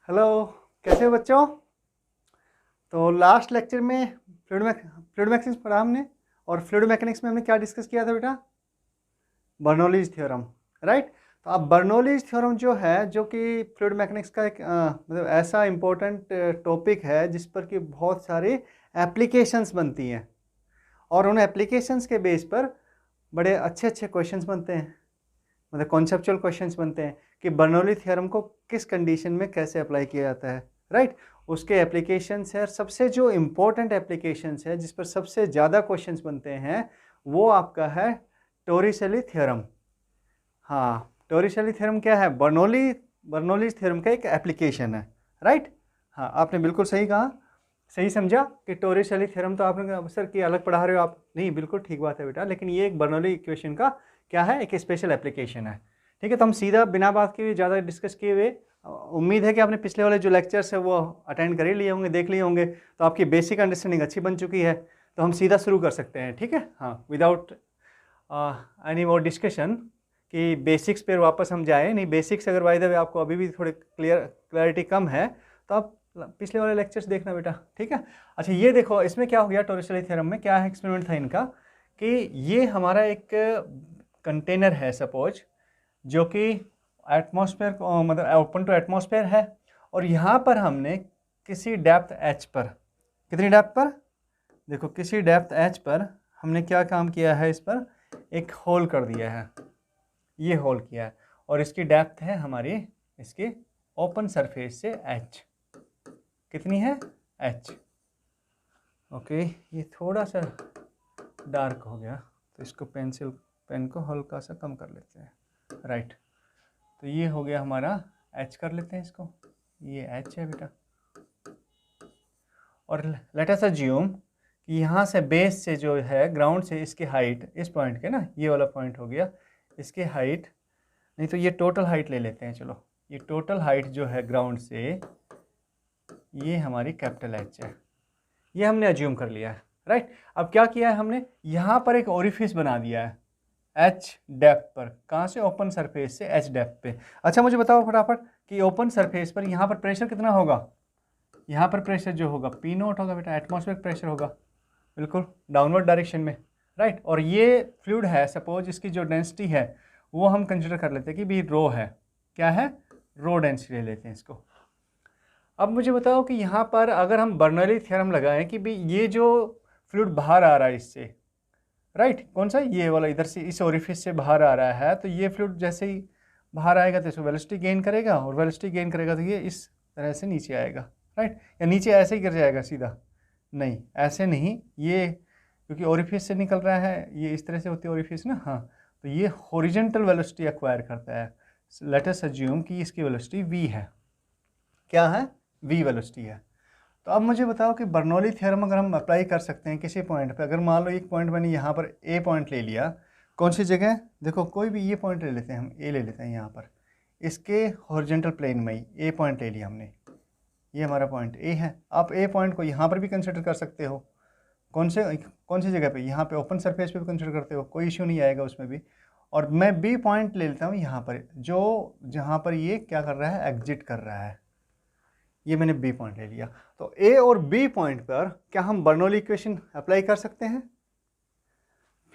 Hello, कैसे हो बच्चों। तो लास्ट लेक्चर में फ्लूइड मैकेनिक्स पढ़ा हमने, और फ्लूइड मैकेनिक्स में हमने क्या डिस्कस किया था बेटा? Bernoulli's theorem, right. तो अब बर्नौलीज थ्योरम जो है, जो कि फ्लूइड मैकेनिक्स का एक मतलब ऐसा इम्पोर्टेंट टॉपिक है जिस पर कि बहुत सारी एप्लीकेशंस बनती हैं, और उन एप्लीकेशंस के बेस पर बड़े अच्छे अच्छे क्वेश्चंस बनते हैं, मतलब कॉन्सेप्चुअल क्वेश्चंस बनते हैं कि बर्नौली थ्योरम को किस कंडीशन में कैसे अप्लाई किया जाता है, राइट। उसके एप्लीकेशंस है, और सबसे जो इम्पोर्टेंट एप्लीकेशंस है जिस पर सबसे ज़्यादा क्वेश्चंस बनते हैं वो आपका है टोरिसेली थ्योरम। हाँ, टोरिसेली थ्योरम क्या है? बर्नौलीज थ्योरम का एक एप्लीकेशन है, राइट। हाँ, आपने बिल्कुल सही कहा, सही समझा कि टोरिसेली थ्योरम तो आपने कहा सर कि अलग पढ़ा रहे हो आप। नहीं, बिल्कुल ठीक बात है बेटा, लेकिन ये एक बर्नौली इक्वेशन का क्या है, एक स्पेशल एप्लीकेशन है। ठीक है, तो हम सीधा बिना बात किए ज़्यादा डिस्कस किए हुए, उम्मीद है कि आपने पिछले वाले जो लेक्चर्स है वो अटेंड कर ही लिए होंगे, देख लिए होंगे, तो आपकी बेसिक अंडरस्टैंडिंग अच्छी बन चुकी है। तो हम सीधा शुरू कर सकते हैं, ठीक है। हाँ, विदाउट एनी मोर डिस्कशन कि बेसिक्स पर वापस हम जाए। नहीं, बेसिक्स अगर बाय द वे आपको अभी भी थोड़ी क्लैरिटी कम है तो आप पिछले वाले लेक्चर्स देखना बेटा, ठीक है। अच्छा, ये देखो इसमें क्या हो गया, टोरिसेली थ्योरम में क्या है, एक्सपेरिमेंट था इनका कि ये हमारा एक कंटेनर है सपोज, जो कि एटमॉस्फेयर मतलब ओपन टू एटमॉस्फेयर है, और यहाँ पर हमने किसी डेप्थ h पर, कितनी डेप्थ पर, देखो किसी डेप्थ h पर हमने क्या काम किया है, इस पर एक होल कर दिया है, ये होल किया है, और इसकी डेप्थ है हमारी इसके ओपन सरफेस से h, कितनी है, h। ओके, ये थोड़ा सा डार्क हो गया तो इसको पेन को हल्का सा कम कर लेते हैं, राइट। तो ये हो गया हमारा h, कर लेते हैं इसको, ये h है बेटा। और लेट अस अज्यूम कि यहाँ से बेस से जो है ग्राउंड से इसकी हाइट, इस पॉइंट के ना, ये वाला पॉइंट हो गया, इसकी हाइट, नहीं तो ये टोटल हाइट ले लेते हैं, चलो ये टोटल हाइट जो है ग्राउंड से, ये हमारी कैपिटल H है, ये हमने अज्यूम कर लिया है, राइट। अब क्या किया है हमने, यहाँ पर एक ओरिफिस बना दिया है h डेप्थ पर, कहाँ से, ओपन सरफेस से h डेप्थ पे। अच्छा, मुझे बताओ फटाफट कि ओपन सरफेस पर यहाँ पर प्रेशर कितना होगा, यहाँ पर प्रेशर जो होगा P0 होगा बेटा, एटमॉस्फेरिक प्रेशर होगा, बिल्कुल डाउनवर्ड डायरेक्शन में, राइट। और ये फ्लूइड है सपोज, इसकी जो डेंसिटी है वो हम कंसिडर कर लेते हैं कि भी रो है, क्या है, रो डेंसिटी ले लेते हैं इसको। अब मुझे बताओ कि यहाँ पर अगर हम बर्नौली थ्योरम लगाएं कि भी ये जो फ्लूइड बाहर आ रहा है इससे, राइट, कौन सा, ये वाला इधर से इस ओरिफिस से बाहर आ रहा है, तो ये फ्लूइड जैसे ही बाहर आएगा तो इसको वेलोसिटी गेन करेगा, और वेलोसिटी गेन करेगा तो ये इस तरह से नीचे आएगा, राइट। या नीचे ऐसे ही गिर जाएगा सीधा, नहीं ऐसे नहीं, ये क्योंकि ओरिफिस से निकल रहा है, ये इस तरह से होती है ओरिफिस ना, हाँ, तो ये हॉरिजॉन्टल वेलोसिटी एक्वायर करता है। लेट अस अज्यूम कि इसकी वेलोसिटी v है, क्या है, v वेलोसिटी है। तो अब मुझे बताओ कि बर्नौली थ्योरम अगर हम अप्लाई कर सकते हैं किसी पॉइंट पे, अगर मान लो एक पॉइंट मैंने यहाँ पर ए पॉइंट ले लिया, कौन सी जगह, देखो कोई भी ये पॉइंट ले लेते हैं, हम ए ले लेते हैं यहाँ पर, इसके हॉरिजॉन्टल प्लेन में ही ए पॉइंट ले लिया हमने, ये हमारा पॉइंट ए है। आप ए पॉइंट को यहाँ पर भी कंसिडर कर सकते हो, कौन सी जगह पे, यहाँ पे ओपन सरफेस पे भी कंसिडर करते हो, कोई इश्यू नहीं आएगा उसमें भी। और मैं बी पॉइंट ले लेता हूँ यहाँ पर, जो जहाँ पर ये क्या कर रहा है, एग्जिट कर रहा है, ये मैंने बी पॉइंट ले लिया। तो ए और बी पॉइंट पर क्या हम बर्नौली इक्वेशन अप्लाई कर सकते हैं?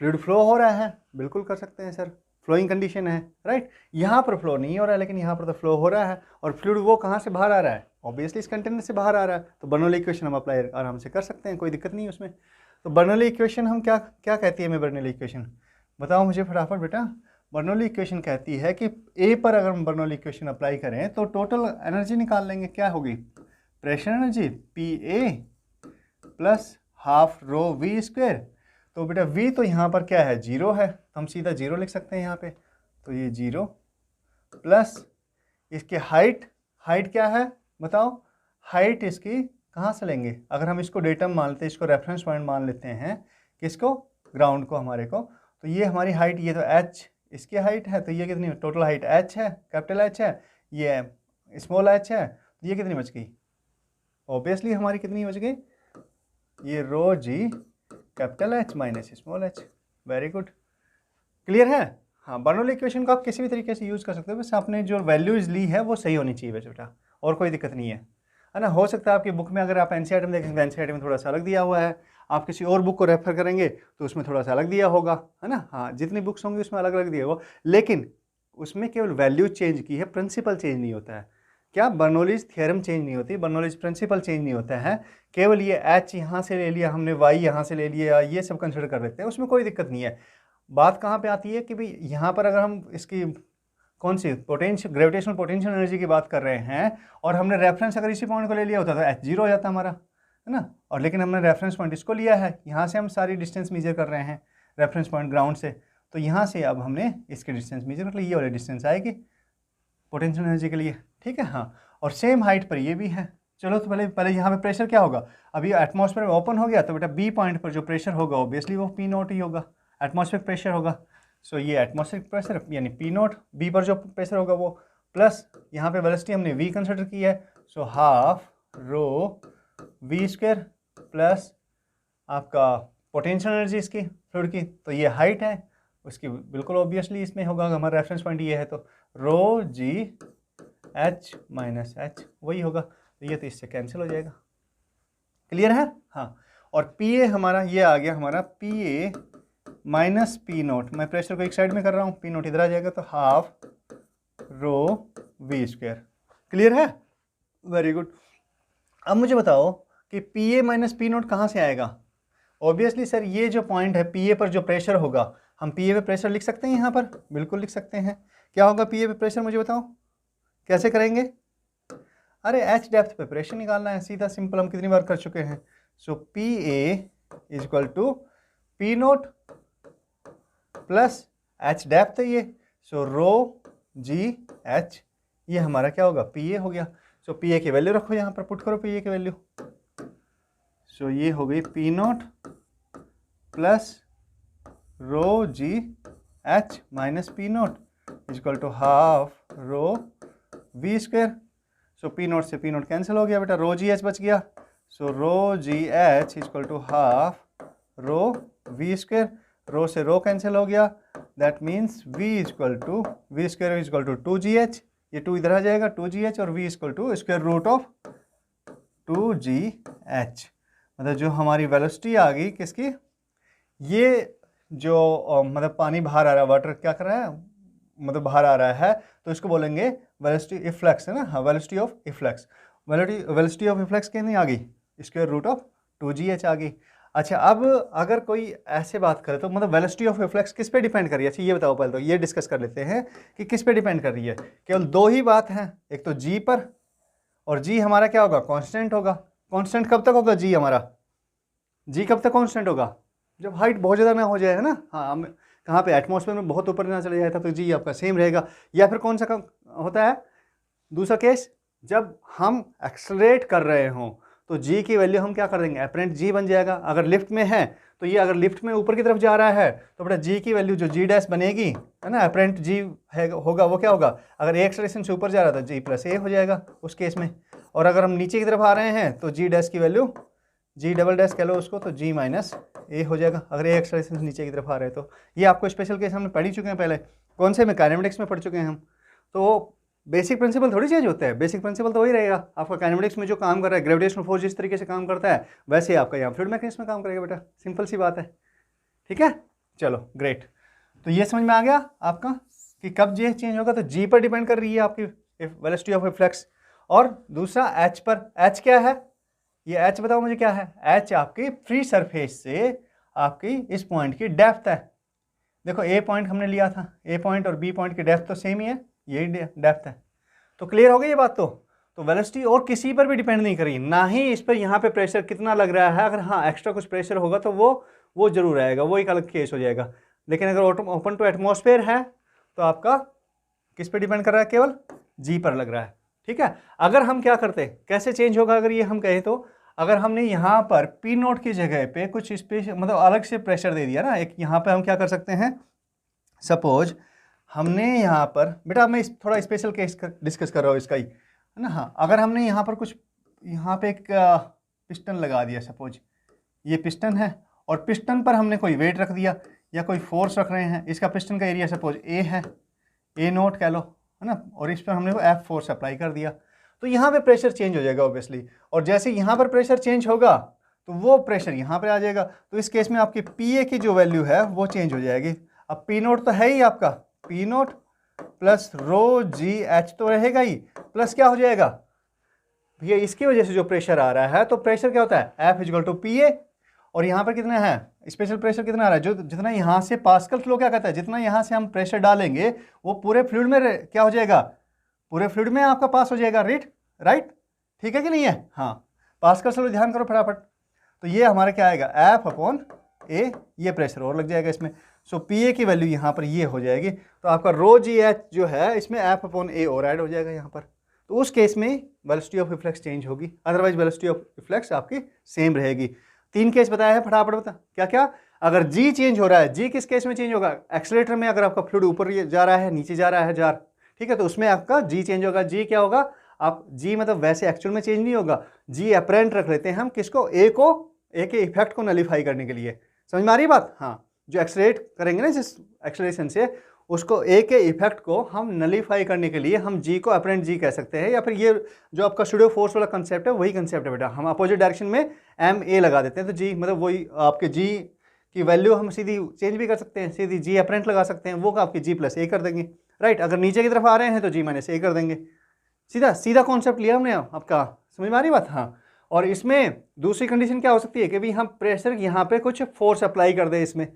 फ्लूइड फ्लो हो रहा है, बिल्कुल कर सकते हैं सर, फ्लोइंग कंडीशन है, राइट। यहाँ पर फ्लो नहीं हो रहा है, लेकिन यहाँ पर तो फ्लो हो रहा है, और फ्लूइड वो कहाँ से बाहर आ रहा है, ऑब्वियसली इस कंटेनर से बाहर आ रहा है, तो बर्नौली इक्वेशन हम अप्लाई आराम से कर सकते हैं, कोई दिक्कत नहीं है उसमें। तो बर्नौली इक्वेशन हम क्या क्या कहती है, मैं बर्नौली इक्वेशन बताओ मुझे फटाफट बेटा। बर्नौली इक्वेशन कहती है कि ए पर अगर हम बर्नौली इक्वेशन अप्लाई करें तो टोटल एनर्जी निकाल लेंगे, क्या होगी, pressure energy PA plus half rho V square. तो बेटा V तो यहाँ पर क्या है, जीरो है, तो हम सीधा जीरो लिख सकते हैं यहाँ पे, तो ये जीरो प्लस इसके हाइट क्या है बताओ, हाइट इसकी कहाँ से लेंगे, अगर हम इसको डेटम मान लेते हैं, इसको रेफरेंस पॉइंट मान लेते हैं, किसको, ग्राउंड को, हमारे को, तो ये हमारी हाइट, ये तो h इसकी हाइट है, तो ये कितनी टोटल हाइट h है, कैपिटल H है, ये स्मॉल h है, तो ये कितनी बच गई, ऑब्वियसली हमारी कितनी बच गई, ये rho G capital H minus small h। Very good, clear है। हाँ, बर्नौली इक्वेशन को आप किसी भी तरीके से यूज़ कर सकते हो, बस आपने जो वैल्यूज़ ली है वो सही होनी चाहिए बेटा, और कोई दिक्कत नहीं है ना। हो सकता है आपकी बुक में अगर आप एनसीईआरटी में देखेंगे, एनसीईआरटी में थोड़ा सा अलग दिया हुआ है, आप किसी और बुक को रेफर करेंगे तो उसमें थोड़ा सा अलग दिया होगा, है ना। हाँ, जितनी बुक्स होंगी उसमें अलग अलग दिया होगा, लेकिन उसमें केवल वैल्यू चेंज की है, प्रिंसिपल चेंज नहीं होता है। क्या, बर्नौलीज थ्योरम चेंज नहीं होती, बर्नौलीज प्रिंसिपल चेंज नहीं होता है। केवल ये एच यहाँ से ले लिया हमने, वाई यहाँ से ले लिया, ये सब कंसिडर कर लेते हैं, उसमें कोई दिक्कत नहीं है। बात कहाँ पे आती है कि भाई यहाँ पर अगर हम इसकी कौन सी पोटेंशियल, ग्रेविटेशनल पोटेंशियल एनर्जी की बात कर रहे हैं और हमने रेफरेंस अगर इसी पॉइंट को ले लिया होता तो एच जीरो हो जाता हमारा, है ना। और लेकिन हमने रेफरेंस पॉइंट इसको लिया है, यहाँ से हम सारी डिस्टेंस मेजर कर रहे हैं रेफरेंस पॉइंट ग्राउंड से, तो यहाँ से अब हमने इसकी डिस्टेंस मेजर कर ली, ये वाली डिस्टेंस आएगी पोटेंशियल एनर्जी के लिए, ठीक है। हाँ, और सेम हाइट पर ये भी है। चलो तो पहले यहाँ पे प्रेशर क्या होगा, अभी एटमॉस्फेयर में ओपन हो गया तो बेटा बी पॉइंट पर जो प्रेशर होगा ऑब्वियसली वो पी नोट ही होगा, एटमॉस्फेरिक प्रेशर होगा। सो ये एटमॉस्फेरिक प्रेशर यानी पी नोट, बी पर जो प्रेशर होगा वो, प्लस यहाँ पे वेलोसिटी हमने वी कंसिडर की है, so half rho V square plus आपका पोटेंशियल एनर्जी इसकी फ्लूइड की, तो ये हाइट है उसकी, बिल्कुल ऑब्वियसली इसमें होगा, हमारा रेफरेंस पॉइंट ये है तो रो जी एच माइनस एच वही होगा, तो ये तो इससे कैंसिल हो जाएगा। क्लियर है। हाँ, और पी ए हमारा ये आ गया, हमारा P A minus P note, मैं प्रेशर को एक साइड में कर रहा हूँ, पी नोट इधर आ जाएगा, तो half rho V square. Clear है, वेरी गुड। अब मुझे बताओ कि P A minus P naught कहाँ से आएगा। ऑब्वियसली सर ये जो पॉइंट है पी ए पर जो प्रेशर होगा, हम पी ए पे प्रेशर लिख सकते हैं यहाँ पर, बिल्कुल लिख सकते हैं। क्या होगा पी ए पे प्रेशर, मुझे बताओ कैसे करेंगे। अरे एच डेप्थ पे प्रेशर निकालना है, सीधा सिंपल, हम कितनी बार कर चुके हैं। So P A is equal to P naught plus H depth है ये, सो रो जी एच, ये हमारा क्या होगा पी ए हो गया। सो पी ए की वैल्यू रखो यहाँ पर, पुट करो पी ए की वैल्यू, सो ये हो गई P naught plus rho G H minus P naught is equal to half rho V square. So P naught से पी नोट कैंसिल हो गया बेटा, रो जी एच बच गया, so rho G H is equal to half rho V square, rho से rho cancel हो गया, that means V is equal to V square is equal to two G H, ये two इधर आ जाएगा, two G H, और V is equal to square root of two G H. मतलब जो हमारी वेलोसिटी आ गई किसकी, ये जो मतलब पानी बाहर आ रहा है, वाटर क्या कर रहा है, मतलब बाहर आ रहा है, तो इसको बोलेंगे वेलोसिटी इफ्लक्स, है ना। हाँ, velocity of efflux, velocity of efflux कितनी आ गई, square root of two G H आ गई। अच्छा, अब अगर कोई ऐसे बात करे तो मतलब वेलोसिटी ऑफ इफ्लक्स किस पे डिपेंड कर रही है, अच्छा ये बताओ पहले, तो ये डिस्कस कर लेते हैं कि किस पे डिपेंड कर रही है। केवल दो ही बात है, एक तो जी पर, और जी हमारा क्या होगा, कांस्टेंट होगा। कांस्टेंट कब तक होगा जी हमारा, जी कब तक कांस्टेंट होगा, जब हाइट बहुत ज़्यादा ना हो जाए, है ना। हाँ, हम कहाँ पे एटमॉस्फेयर में बहुत ऊपर ना चले जाए तो जी आपका सेम रहेगा। या फिर कौन सा कम होता है दूसरा केस, जब हम एक्सेलरेट कर रहे हों तो जी की वैल्यू हम क्या कर देंगे, एपरेंट जी बन जाएगा। अगर लिफ्ट में है तो ये, अगर लिफ्ट में ऊपर की तरफ जा रहा है तो बेटा जी की वैल्यू जो जी डैश बनेगी, है ना, एपरेंट जी है होगा, वो क्या होगा, अगर ए एक्सेलरेशन से ऊपर जा रहा था जी प्लस ए हो जाएगा उस केस में। और अगर हम नीचे की तरफ आ रहे हैं तो जी डैश की वैल्यू, जी डबल डैश कह लो उसको, तो जी माइनस ए हो जाएगा, अगर ए एक्सेलरेशन नीचे की तरफ आ रहे हैं तो। ये आपको स्पेशल केस हमने पढ़ ही चुके हैं पहले, कौन से में, काइनेमेटिक्स में पढ़ चुके हैं हम। तो बेसिक प्रिंसिपल थोड़ी चेंज होता है, बेसिक प्रिंसिपल तो वही रहेगा आपका। काइनेमेटिक्स में जो काम कर रहा है, ग्रेविटेशनल फोर्स जिस तरीके से काम करता है वैसे ही आपका यहाँ फ्लूइड मैकेनिक्स में काम करेगा बेटा, सिंपल सी बात है, ठीक है। चलो ग्रेट, तो ये समझ में आ गया आपका कि कब जी चेंज होगा, तो जी पर डिपेंड कर रही है आपकी वेलोसिटी ऑफ इफ्लक्स। और दूसरा एच पर, एच क्या है, ये एच बताओ मुझे क्या है, एच आपकी फ्री सरफेस से आपकी इस पॉइंट की डेप्थ है। देखो ए पॉइंट हमने लिया था, ए पॉइंट और बी पॉइंट की डेप्थ तो सेम ही है, यही डेप्थ है। तो क्लियर हो गई ये बात। तो वेलोसिटी और किसी पर भी डिपेंड नहीं करी, ना ही इस पर यहाँ पे प्रेशर कितना लग रहा है। अगर हाँ एक्स्ट्रा कुछ प्रेशर होगा तो वो जरूर आएगा, वो एक अलग केस हो जाएगा। लेकिन अगर ओपन टू एटमॉस्फेयर है तो आपका किस पे डिपेंड कर रहा है, केवल जी पर लग रहा है, ठीक है। अगर हम क्या करते, कैसे चेंज होगा अगर ये हम कहें तो, अगर हमने यहाँ पर पी नोट की जगह पे कुछ स्पेशल मतलब अलग से प्रेशर दे दिया ना, एक यहाँ पे हम क्या कर सकते हैं, सपोज हमने यहाँ पर, बेटा मैं थोड़ा स्पेशल केस डिस्कस कर रहा हूँ इसका ही, है ना। हाँ, अगर हमने यहाँ पर कुछ, यहाँ पे एक पिस्टन लगा दिया, सपोज ये पिस्टन है और पिस्टन पर हमने कोई वेट रख दिया या कोई फोर्स रख रहे हैं, इसका पिस्टन का एरिया सपोज ए है, ए नोट कह लो, है ना, और इस पर हमने वो एफ फोर्स अप्लाई कर दिया। तो यहाँ पे प्रेशर चेंज हो जाएगा ऑब्वियसली, और जैसे यहाँ पर प्रेशर चेंज होगा तो वो प्रेशर यहाँ पे आ जाएगा। तो इस केस में आपकी पी ए की जो वैल्यू है वो चेंज हो जाएगी। अब पी नोट तो है ही आपका, P naught plus rho G H तो रहेगा ही, प्लस क्या हो जाएगा भैया, इसकी वजह से जो प्रेशर आ रहा है, तो प्रेशर क्या होता है F equal to P A, और यहाँ पर कितना है स्पेशल प्रेशर कितना आ रहा है, जो जितना यहाँ से पास्कल फ्लो क्या कहता है, जितना यहाँ से हम प्रेशर डालेंगे वो पूरे फ्लूइड में क्या हो जाएगा, पूरे फ्लूइड में आपका पास हो जाएगा, राइट, ठीक है कि नहीं है। हाँ, पास्कल से ध्यान करो फटाफट। तो ये हमारा क्या आएगा एफ अपॉन ए, ये प्रेशर और लग जाएगा इसमें। सो पी ए की वैल्यू यहाँ पर ये हो जाएगी, तो आपका रो जी एच जो है इसमें एफ अपॉन ए और ऐड हो जाएगा यहाँ पर। तो उस केस में वेलोसिटी ऑफ रिफ्लेक्स चेंज होगी, अदरवाइज वेलोसिटी ऑफ रिफ्लेक्स आपकी सेम रहेगी। 3 केस बताया है, फटाफट बता क्या क्या। अगर जी चेंज हो रहा है, जी किस केस में चेंज होगा, एक्सीलरेटर में अगर आपका फ्लूइड ऊपर जा रहा है नीचे जा रहा है जार, ठीक है, तो उसमें आपका जी चेंज होगा। जी क्या होगा, आप जी मतलब वैसे एक्चुअल में चेंज नहीं होगा, जी अपरेंट रख लेते हैं हम किसको, ए के इफेक्ट को नलीफाई करने के लिए। समझ में आ रही बात। हाँ, जो एक्सलेट करेंगे ना जिस एक्सलेशन से, उसको ए के इफेक्ट को हम नलीफाई करने के लिए हम जी को अपरेंट जी कह सकते हैं, या फिर ये जो आपका स्टूडियो फोर्स वाला कंसेप्ट है वही कंसेप्ट है बेटा। हम अपोजिट डायरेक्शन में एम ए लगा देते हैं, तो जी मतलब वही आपके जी की वैल्यू हम सीधी चेंज भी कर सकते हैं, सीधी जी अपरेंट लगा सकते हैं, वो आपकी जी प्लस ए कर देंगे, राइट। अगर नीचे की तरफ आ रहे हैं तो जी माइनस ए कर देंगे, सीधा सीधा कॉन्सेप्ट लिया हमने आपका। समझ में आ रही बात। हाँ, और इसमें दूसरी कंडीशन क्या हो सकती है कि भाई हम प्रेशर यहाँ पे कुछ फोर्स अप्लाई कर दें इसमें,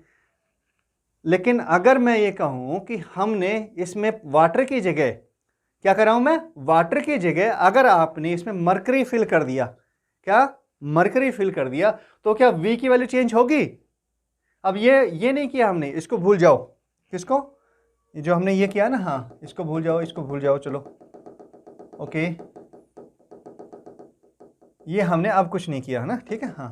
लेकिन अगर मैं ये कहूँ कि हमने इसमें वाटर की जगह क्या कर रहा हूँ मैं, वाटर की जगह अगर आपने इसमें मरकरी फिल कर दिया, क्या मरकरी फिल कर दिया, तो क्या V की वैल्यू चेंज होगी। अब ये नहीं किया हमने, इसको भूल जाओ, किसको, जो हमने ये किया ना, हाँ इसको भूल जाओ, इसको भूल जाओ, चलो ओके, ये हमने अब कुछ नहीं किया है ना, ठीक है। हाँ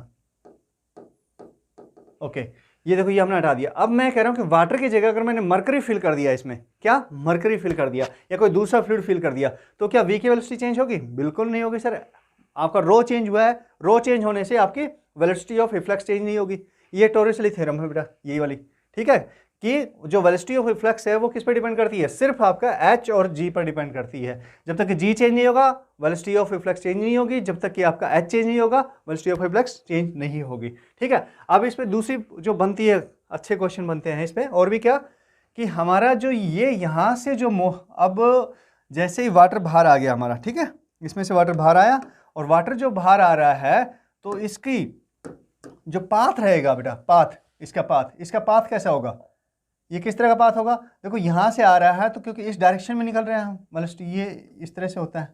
ओके, ये देखो ये हमने हटा दिया। अब मैं कह रहा हूं कि वाटर की जगह अगर मैंने मरकरी फिल कर दिया इसमें, क्या मरकरी फिल कर दिया या कोई दूसरा फ्लूइड फिल कर दिया, तो क्या V की वेलोसिटी चेंज होगी, बिल्कुल नहीं होगी सर। आपका रो चेंज हुआ है, रो चेंज होने से आपकी वेलोसिटी ऑफ रिफ्लेक्स चेंज नहीं होगी। ये टोरिसली थ्योरम है बेटा, यही वाली, ठीक है, कि जो वेलोसिटी ऑफ रिफ्लेक्स है वो किस पर डिपेंड करती है, सिर्फ आपका H और G पर डिपेंड करती है। जब तक कि G चेंज नहीं होगा वेलोसिटी ऑफ रिफ्लेक्स चेंज नहीं होगी, जब तक कि आपका H चेंज नहीं होगा वेलोसिटी ऑफ रिफ्लेक्स चेंज नहीं होगी, ठीक है। अब इस पर दूसरी जो बनती है, अच्छे क्वेश्चन बनते हैं इस पर, और भी क्या कि हमारा जो ये यहाँ से जो अब जैसे ही वाटर बाहर आ गया हमारा, ठीक है, इसमें से वाटर बाहर आया, और वाटर जो बाहर आ रहा है तो इसकी जो पाथ रहेगा बेटा, पाथ, इसका पाथ कैसा होगा, ये किस तरह का पाथ होगा, देखो यहाँ से आ रहा है तो क्योंकि इस डायरेक्शन में निकल रहे हैं हम, मतलब ये इस तरह से होता है,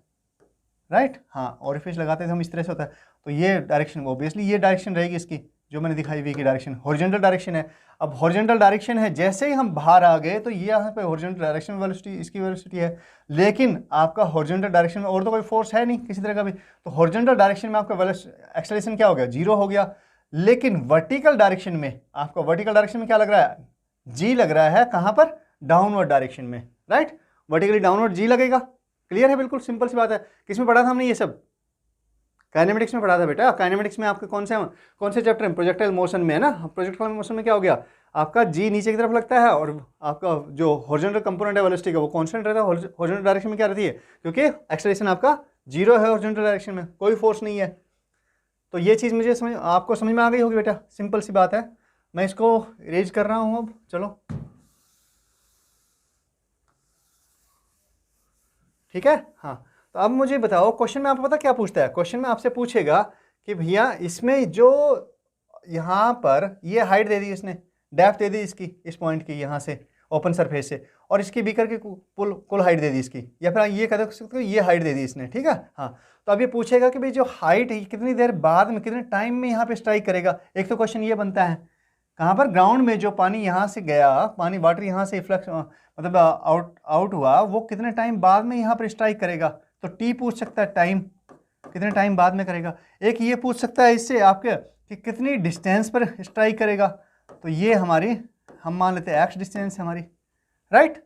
राइट। हाँ, ऑरिफिस लगाते थे हम, इस तरह से होता है, तो ये डायरेक्शन ऑब्वियसली ये डायरेक्शन रहेगी इसकी, जो मैंने दिखाई V की डायरेक्शन हॉरिजॉन्टल डायरेक्शन है। अब हॉरिजॉन्टल डायरेक्शन है, जैसे ही हम बाहर आ गए तो ये यहाँ पे हॉरिजॉन्टल डायरेक्शन में वेलोसिटी, इसकी वेलोसिटी है, लेकिन आपका हॉरिजॉन्टल डायरेक्शन में और तो कोई फोर्स है नहीं किसी तरह का भी, तो हॉरिजॉन्टल डायरेक्शन में आपका एक्सेलरेशन क्या हो गया, 0 हो गया। लेकिन वर्टिकल डायरेक्शन में आपका, वर्टिकल डायरेक्शन में क्या लग रहा है, G लग रहा है, कहाँ पर, डाउनवर्ड डायरेक्शन में, राइट, वर्टिकली डाउनवर्ड G लगेगा। क्लियर है, बिल्कुल सिंपल सी बात है। किसमें पढ़ा था हमने ये सब, काइनेमेटिक्स में पढ़ा था बेटा। काइनेमेटिक्स में आपके कौन से चैप्टर में, प्रोजेक्टाइल मोशन में है ना। प्रोजेक्टाइल मोशन में क्या हो गया, आपका G नीचे की तरफ लगता है, और आपका जो हॉरिजॉन्टल कंपोनेंट है वेलोसिटी का वो कांस्टेंट रहता है। हॉरिजॉन्टल डायरेक्शन में क्या रहती है, क्योंकि एक्सेलरेशन आपका 0 है हॉरिजॉन्टल डायरेक्शन में, कोई फोर्स नहीं है। तो ये चीज़ मुझे आपको समझ में आ गई होगी बेटा, सिंपल सी बात है। मैं इसको इरेज कर रहा हूँ अब, चलो ठीक है। हाँ, तो अब मुझे बताओ, क्वेश्चन में आपको पता क्या पूछता है, क्वेश्चन में आपसे पूछेगा कि भैया इसमें जो यहाँ पर ये हाइट दे दी इसने, डेप्थ दे दी इसकी, इस पॉइंट की यहाँ से ओपन सरफेस से, और इसकी बीकर की कुल हाइट दे दी इसकी, या फिर ये कह सकते हो ये हाइट दे दी इसने, ठीक है। हाँ, तो अब ये पूछेगा कि भाई जो हाइट है कितनी देर बाद में, कितने टाइम में यहाँ पे स्ट्राइक करेगा। एक तो क्वेश्चन ये बनता है, कहाँ पर, ग्राउंड में जो पानी यहाँ से गया, पानी वाटर यहाँ से फ्लक्स मतलब आउट हुआ, वो कितने टाइम बाद में यहाँ पर स्ट्राइक करेगा। तो टी पूछ सकता है, टाइम कितने टाइम बाद में करेगा। एक ये पूछ सकता है इससे आपके कि कितनी डिस्टेंस पर स्ट्राइक करेगा, तो ये हमारी, हम मान लेते हैं एक्स डिस्टेंस है हमारी, राइट,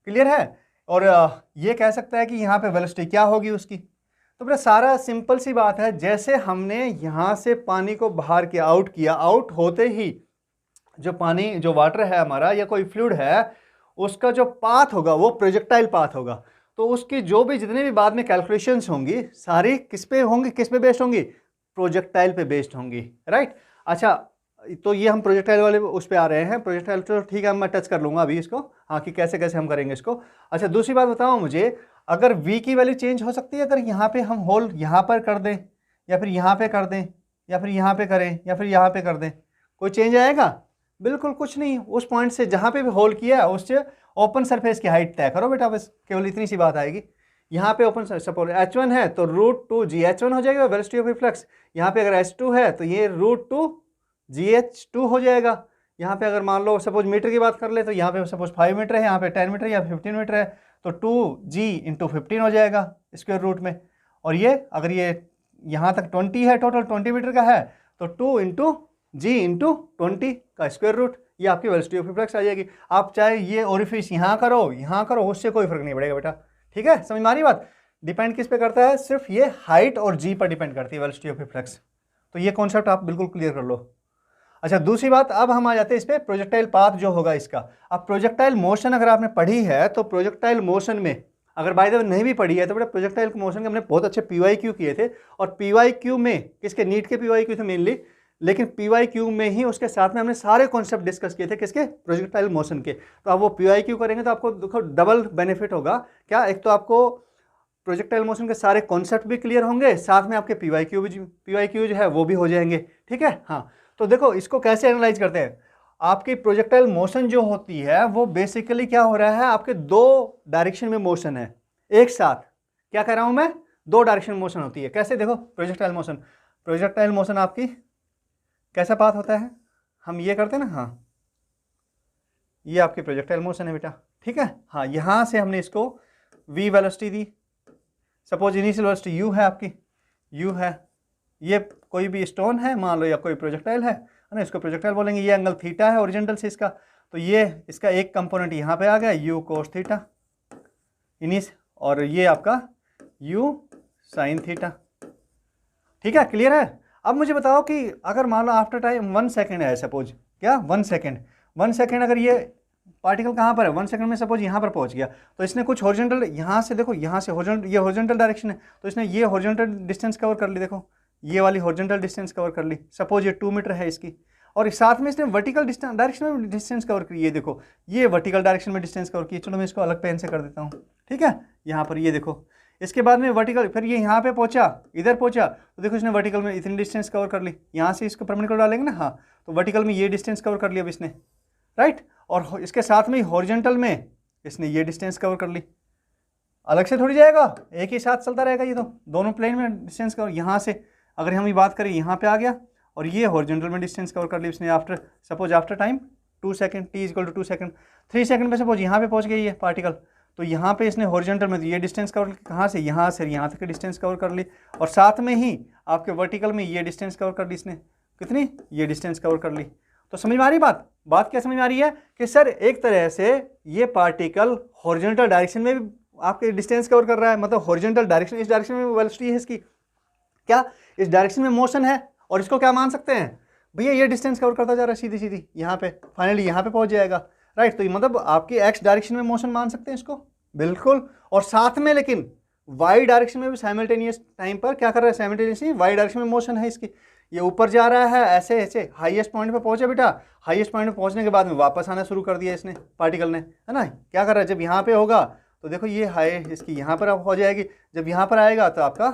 क्लियर है। और ये कह सकता है कि यहाँ पे वेलोसिटी क्या होगी उसकी। तो बेटा सारा सिंपल सी बात है, जैसे हमने यहाँ से पानी को बाहर किया, आउट किया, आउट होते ही जो पानी, जो वाटर है हमारा या कोई फ्लूइड है, उसका जो पाथ होगा वो प्रोजेक्टाइल पाथ होगा। तो उसकी जो भी जितने भी बाद में कैलकुलेशंस होंगी सारी किस पे होंगी, किस पे बेस्ड होंगी, प्रोजेक्टाइल पे बेस्ड होंगी, राइट। अच्छा, तो ये हम प्रोजेक्टाइल वाले उस पे आ रहे हैं, प्रोजेक्टाइल तो ठीक है, मैं टच कर लूँगा अभी इसको, हाँ, कि कैसे कैसे हम करेंगे इसको। अच्छा, दूसरी बात बताओ मुझे, अगर v की वैल्यू चेंज हो सकती है अगर यहाँ पे हम होल यहाँ पर कर दें, या फिर यहाँ पे कर दें, या फिर यहाँ पे करें, या फिर यहाँ पे कर दें, कोई चेंज आएगा? बिल्कुल कुछ नहीं। उस पॉइंट से जहाँ पे भी होल किया है उससे ओपन सरफेस की हाइट तय करो बेटा, बस केवल इतनी सी बात आएगी। यहाँ पे ओपन सपोज h1 है तो √2gh1 हो जाएगा वेलोसिटी ऑफ रिफ्लेक्स। यहाँ पे अगर h2 है तो ये √2gh2 हो जाएगा। यहाँ पे अगर मान लो सपोज मीटर की बात कर ले तो यहाँ पे सपोज 5 मीटर है, यहाँ पे 10 मीटर या 15 मीटर है, तो 2g × 15 हो जाएगा स्क्वायर रूट में। और ये अगर ये यहाँ तक 20 है, टोटल 20 मीटर का है, तो 2 × g × 20 का स्क्वायर रूट, ये आपकी वेलोसिटी ऑफ रिफ्लेक्स आ जाएगी। आप चाहे ये ओरिफिस यहाँ करो, उससे कोई फर्क नहीं पड़ेगा बेटा, ठीक है, समझ में आ रही बात। डिपेंड किस पे करता है, सिर्फ ये हाइट और जी पर डिपेंड करती है वेलोसिटी ऑफ रिफ्लेक्स। तो ये कॉन्सेप्ट आप बिल्कुल क्लियर कर लो। अच्छा, दूसरी बात, अब हम आ जाते हैं इस पे प्रोजेक्टाइल पाथ जो होगा इसका। अब प्रोजेक्टाइल मोशन अगर आपने पढ़ी है तो प्रोजेक्टाइल मोशन में, अगर बाय द वे नहीं भी पढ़ी है तो बेटा प्रोजेक्टाइल मोशन के हमने बहुत अच्छे PYQ किए थे, और PYQ में किसके, नीट के PYQ थे मेनली, लेकिन PYQ में ही उसके साथ में हमने सारे कॉन्सेप्ट डिस्कस किए थे किसके, प्रोजेक्टाइल मोशन के। तो आप वो PYQ करेंगे तो आपको देखो डबल बेनिफिट होगा। क्या, एक तो आपको प्रोजेक्टाइल मोशन के सारे कॉन्सेप्ट भी क्लियर होंगे, साथ में आपके PYQ जो है वो भी हो जाएंगे, ठीक है। हाँ, तो देखो इसको कैसे एनालाइज करते हैं। आपकी प्रोजेक्टाइल मोशन जो होती है वो बेसिकली क्या हो रहा है, आपके दो डायरेक्शन में मोशन है एक साथ। क्या कह रहा हूं मैं, दो डायरेक्शन में मोशन होती है। कैसे, देखो प्रोजेक्टाइल मोशन आपकी कैसा पाथ होता है, हम ये करते हैं ना, हाँ, ये आपकी प्रोजेक्टाइल मोशन है बेटा, ठीक है। हाँ, यहां से हमने इसको v वेलोसिटी दी, सपोज इनिशियल वेलोसिटी u है आपकी, u है, ये कोई भी स्टोन है मान लो या कोई प्रोजेक्टाइल है ना, इसको प्रोजेक्टाइल बोलेंगे। ये एंगल थीटा है ओरिजेंटल से इसका, तो ये इसका एक कंपोनेंट यहाँ पे आ गया u cos थीटा इनिस, और ये आपका u sin थीटा, ठीक है, क्लियर है। अब मुझे बताओ कि अगर मान लो आफ्टर टाइम 1 सेकेंड है, सपोज क्या 1 सेकेंड अगर ये पार्टिकल कहाँ पर है, 1 सेकंड में सपोज यहाँ पर पहुँच गया, तो इसने कुछ हॉरिजॉन्टल, यहाँ से देखो, यहाँ से हॉरिजॉन्टल, ये हॉरिजॉन्टल डायरेक्शन है, तो इसने ये हॉरिजॉन्टल डिस्टेंस कवर कर ली, देखो ये वाली हॉरिजॉन्टल डिस्टेंस कवर कर ली। सपोज ये 2 मीटर है इसकी, और साथ में इसने वर्टिकल डायरेक्शन में डिस्टेंस कवर की, ये देखो ये वर्टिकल डायरेक्शन में डिस्टेंस कवर की। चलो मैं इसको अलग पेन से कर देता हूँ, ठीक है। यहाँ पर ये देखो, इसके बाद में वर्टिकल, फिर ये यहाँ पे पहुँचा, इधर पहुँचा, तो देखो इसने वर्टिकल में इतनी डिस्टेंस कवर कर ली। यहाँ से इसको परपेंडिकुलर डालेंगे ना, हाँ, तो वर्टिकल में ये डिस्टेंस कवर कर लिया अब इसने, राइट। और इसके साथ में हॉरिजॉन्टल में इसने ये डिस्टेंस कवर कर ली। अलग से थोड़ी जाएगा, एक ही साथ चलता रहेगा, ये तो दोनों प्लेन में डिस्टेंस कवर। यहाँ से अगर हम ये बात करें, यहाँ पे आ गया और ये हॉरिजॉन्टल में डिस्टेंस कवर कर ली इसने after time 2 second, t = 2 second, 3 second में सपोज यहाँ पे पहुँच गई है पार्टिकल, तो यहाँ पे इसने हॉरिजॉन्टल में ये डिस्टेंस कवर, कहाँ से, यहाँ से यहाँ तक डिस्टेंस कवर कर ली, और साथ में ही आपके वर्टिकल में ये डिस्टेंस कवर कर ली इसने, कितनी, ये डिस्टेंस कवर कर ली। तो समझ में आ रही बात क्या समझ में आ रही है कि सर एक तरह से ये पार्टिकल हॉरिजॉन्टल डायरेक्शन में भी आपके डिस्टेंस कवर कर रहा है, मतलब हॉरिजॉन्टल डायरेक्शन, इस डायरेक्शन में वेलोसिटी है इसकी, क्या इस डायरेक्शन में मोशन है, और इसको क्या मान सकते हैं भैया, ये डिस्टेंस कवर करता जा रहा है सीधी सीधी यहाँ पे, फाइनली यहाँ पे पहुँच जाएगा, राइट। तो ये मतलब आपकी एक्स डायरेक्शन में मोशन मान सकते हैं इसको, बिल्कुल। और साथ में लेकिन वाई डायरेक्शन में भी साइमल्टेनियस टाइम पर क्या कर रहा है, साइमल्टेनियसली वाई डायरेक्शन में मोशन है इसकी, ये ऊपर जा रहा है ऐसे ऐसे, हाईएस्ट पॉइंट पे पहुंचा बेटा, हाईएस्ट पॉइंट पे पहुंचने के बाद में वापस आना शुरू कर दिया इसने, पार्टिकल ने, है ना। क्या कर रहा है, जब यहाँ पे होगा तो देखो ये हाई इसकी यहाँ पर हो जाएगी, जब यहाँ पर आएगा तो आपका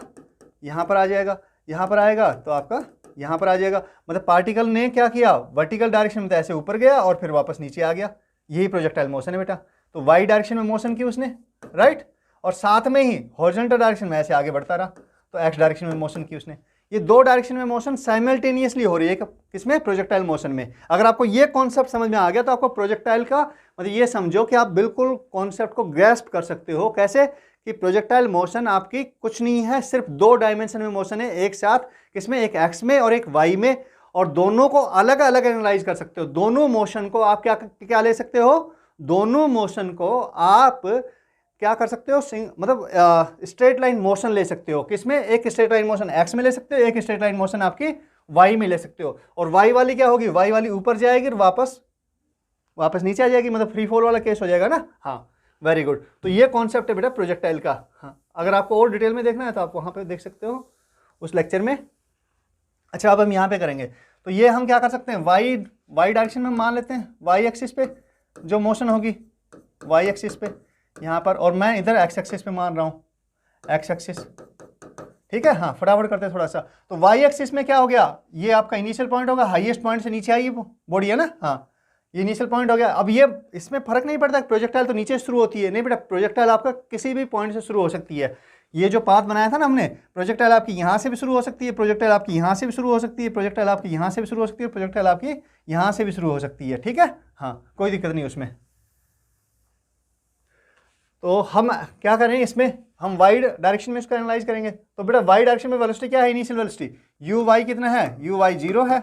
यहाँ पर आ जाएगा, यहाँ पर आएगा तो आपका यहाँ पर आ जाएगा। मतलब पार्टिकल ने क्या किया, वर्टिकल डायरेक्शन में तो ऐसे ऊपर गया और फिर वापस नीचे आ गया, यही प्रोजेक्टाइल मोशन है बेटा। तो वाई डायरेक्शन में मोशन की उसने, राइट, और साथ में ही हॉरिजॉन्टल डायरेक्शन में ऐसे आगे बढ़ता रहा, तो एक्स डायरेक्शन में मोशन की उसने। ये दो डायरेक्शन में मोशन साइमल्टेनियसली हो रही है, किसमें, प्रोजेक्टाइल मोशन में। अगर आपको ये कॉन्सेप्ट समझ में आ गया तो आपको प्रोजेक्टाइल का मतलब ये समझो कि आप बिल्कुल कॉन्सेप्ट को ग्रैस्प कर सकते हो। कैसे कि प्रोजेक्टाइल मोशन आपकी कुछ नहीं है, सिर्फ 2 डायमेंशन में मोशन है एक साथ, किसमें, एक एक्स में और एक वाई में, और दोनों को अलग अलग एनालाइज कर सकते हो। दोनों मोशन को आप क्या ले सकते हो, दोनों मोशन को आप क्या कर सकते हो, मतलब स्ट्रेट लाइन मोशन ले सकते हो। किसमें, एक स्ट्रेट लाइन मोशन एक्स में ले सकते हो, एक स्ट्रेट लाइन मोशन आपकी वाई में ले सकते हो। और वाई वाली क्या होगी, वाई वाली ऊपर जाएगी और वापस नीचे आ जाएगी, मतलब फ्री फॉल वाला केस हो जाएगा ना। हाँ, वेरी गुड। तो ये कॉन्सेप्ट है बेटा प्रोजेक्टाइल का। हाँ, अगर आपको और डिटेल में देखना है तो आप वहाँ पे देख सकते हो उस लेक्चर में। अच्छा, अब हम यहाँ पे करेंगे। तो ये हम क्या कर सकते हैं, वाई डायरेक्शन में मान लेते हैं, वाई एक्सिस पे जो मोशन होगी, वाई एक्सिस पे यहाँ पर, और मैं इधर एक्स एक्सिस पे मान रहा हूँ, एक्स एक्सिस। ठीक है, हाँ फटाफट करते हैं थोड़ा सा। तो वाई एक्सिस में क्या हो गया, ये आपका इनिशियल पॉइंट होगा, हाईएस्ट पॉइंट से नीचे आई बॉडी है ना, हाँ ये इनिशियल पॉइंट हो गया। अब ये इसमें फर्क नहीं पड़ता प्रोजेक्टाइल तो नीचे शुरू होती है, नहीं बेटा प्रोजेक्टाइल आपका किसी भी पॉइंट से शुरू हो सकती है। ये जो पाथ बनाया था ना हमने, प्रोजेक्टाइल आपकी यहाँ से भी शुरू हो सकती है, प्रोजेक्टाइल आपकी यहाँ से भी शुरू हो सकती है, प्रोजेक्टाइल आपकी यहाँ से भी शुरू हो सकती है, प्रोजेक्टाइल आपकी यहाँ से भी शुरू हो सकती है। ठीक है, हाँ कोई दिक्कत नहीं उसमें। तो हम क्या करें इसमें, हम वाई डायरेक्शन में इसको एनालाइज करेंगे। तो बेटा वाई डायरेक्शन में वेलोसिटी क्या है, इनिशियल वेलोसिटी यू वाई कितना है, यू वाई 0 है,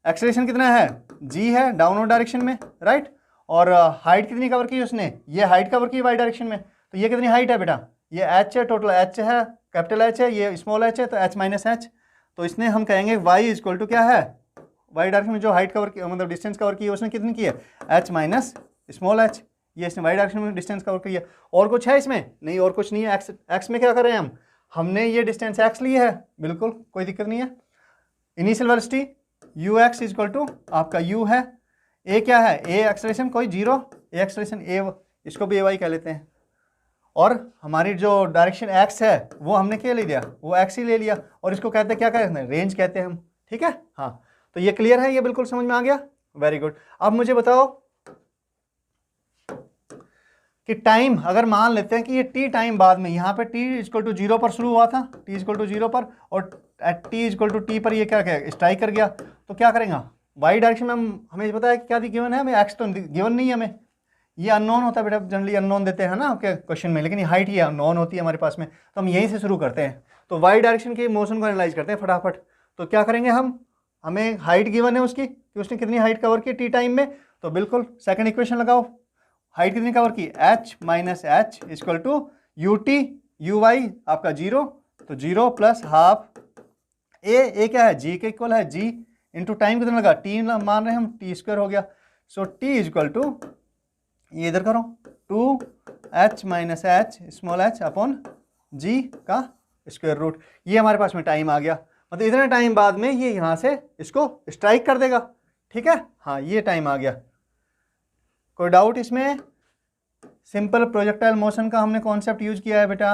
एक्सेलरेशन कितना है, जी है डाउनवर्ड डायरेक्शन में, राइट। और हाइट कितनी कवर की उसने, ये हाइट कवर की वाई डायरेक्शन में। तो ये कितनी हाइट है बेटा, ये एच है, टोटल एच है, कैपिटल एच है, ये स्मॉल एच है, तो एच माइनस एच। तो इसने हम कहेंगे वाई इक्वल टू क्या है, वाई डायरेक्शन में जो हाइट कवर की मतलब डिस्टेंस कवर की है उसने कितनी की है, एच माइनस स्मॉल एच। ये इसने वाई डायरेक्शन में डिस्टेंस कवर की है। और कुछ है इसमें, नहीं और कुछ नहीं है। एक्स में क्या कर रहे हैं हमने ये डिस्टेंस एक्स ली है, बिल्कुल कोई दिक्कत नहीं है। Initial velocity U X equal to आपका यू है, ए क्या है, ए एक्सेलरेशन कोई 0, ए एक्सेलरेशन ए, इसको भी ए वाई कह लेते हैं। और हमारी जो डायरेक्शन एक्स है वो हमने क्या ले लिया, वो एक्स ही ले लिया, और इसको कहते हैं क्या कहते हैं, रेंज कहते हैं हम। ठीक है, हाँ तो ये क्लियर है, ये बिल्कुल समझ में आ गया, वेरी गुड। अब मुझे बताओ कि टाइम अगर मान लेते हैं कि ये टी टाइम बाद में यहाँ पे टी इक्वल टू 0 पर शुरू हुआ था, टी इक्वल टू 0 पर, और at T equal to T पर ये क्या क्या स्ट्राइक कर गया, तो क्या करेंगे वाई डायरेक्शन में हमें पता है कि क्या गिवन है, हमें एक्स तो गिवन नहीं है हमें, ये अननोन होता है बेटा, जनरली अननोन देते हैं ना आपके क्वेश्चन में, लेकिन ये हाइट ये अननोन होती है हमारे पास में। तो हम यहीं से शुरू करते हैं, तो वाई डायरेक्शन के मोशन को एनालाइज करते हैं फटाफट। तो क्या करेंगे हम, हमें हाइट गिवन है उसकी कि उसने कितनी हाइट कवर की टी टाइम में, तो बिल्कुल सेकंड इक्वेशन लगाओ, हाइट कितनी कवर की, H minus H equal to U T, U Y आपका 0, तो 0 प्लस हाफ ए क्या है, जी के इक्वल है, जी इंटू टाइम कितना लगा, टी मान रहे हैं हम, टी स्क्वायर हो गया। सो टी इक्वल टू ये इधर करो 2h minus H small H upon G का स्क्वायर रूट। ये हमारे पास में टाइम आ गया, मतलब इतने टाइम बाद में ये यहाँ से इसको स्ट्राइक कर देगा। ठीक है, हाँ ये टाइम आ गया। कोई डाउट इसमें, सिंपल प्रोजेक्टाइल मोशन का हमने कॉन्सेप्ट यूज किया है बेटा,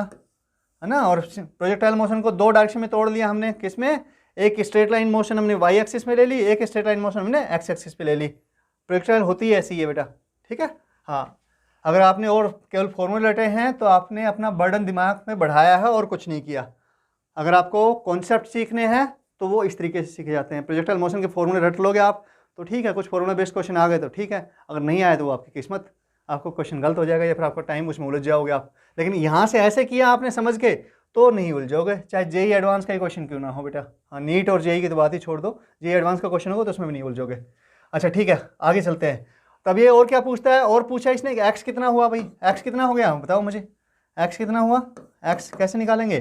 है ना। और प्रोजेक्टाइल मोशन को दो डायरेक्शन में तोड़ लिया हमने, किसमें, एक स्ट्रेट लाइन मोशन हमने वाई एक्सिस में ले ली, एक स्ट्रेट लाइन मोशन हमने एक्स एक्सिस पे ले ली। प्रोजेक्टाइल होती है ऐसी है बेटा, ठीक है। हाँ, अगर आपने और केवल फॉर्मूले रटे हैं तो आपने अपना बर्डन दिमाग में बढ़ाया है और कुछ नहीं किया। अगर आपको कॉन्सेप्ट सीखने हैं तो वो इस तरीके से सीखे जाते हैं। प्रोजेक्टाइल मोशन के फॉर्मूले रट लोगे आप तो ठीक है, कुछ फॉर्मूला बेस्ड क्वेश्चन आ गए तो ठीक है, अगर नहीं आए तो वो आपकी किस्मत, आपको क्वेश्चन गलत हो जाएगा या फिर आपका टाइम उसमें उलझ जाओगे आप। लेकिन यहाँ से ऐसे किया आपने समझ के तो नहीं उलझोगे, चाहे जेई एडवांस का ही क्वेश्चन क्यों ना हो बेटा। हाँ, नीट और जेई की तो बात ही छोड़ दो, जेई एडवांस का क्वेश्चन होगा तो उसमें भी नहीं उलझोगे। अच्छा ठीक है, आगे चलते हैं। तब ये और क्या पूछता है, और पूछा इसने कि एक्स कितना हुआ भाई, एक्स कितना हो गया बताओ मुझे, एक्स कितना हुआ। एक्स कैसे निकालेंगे,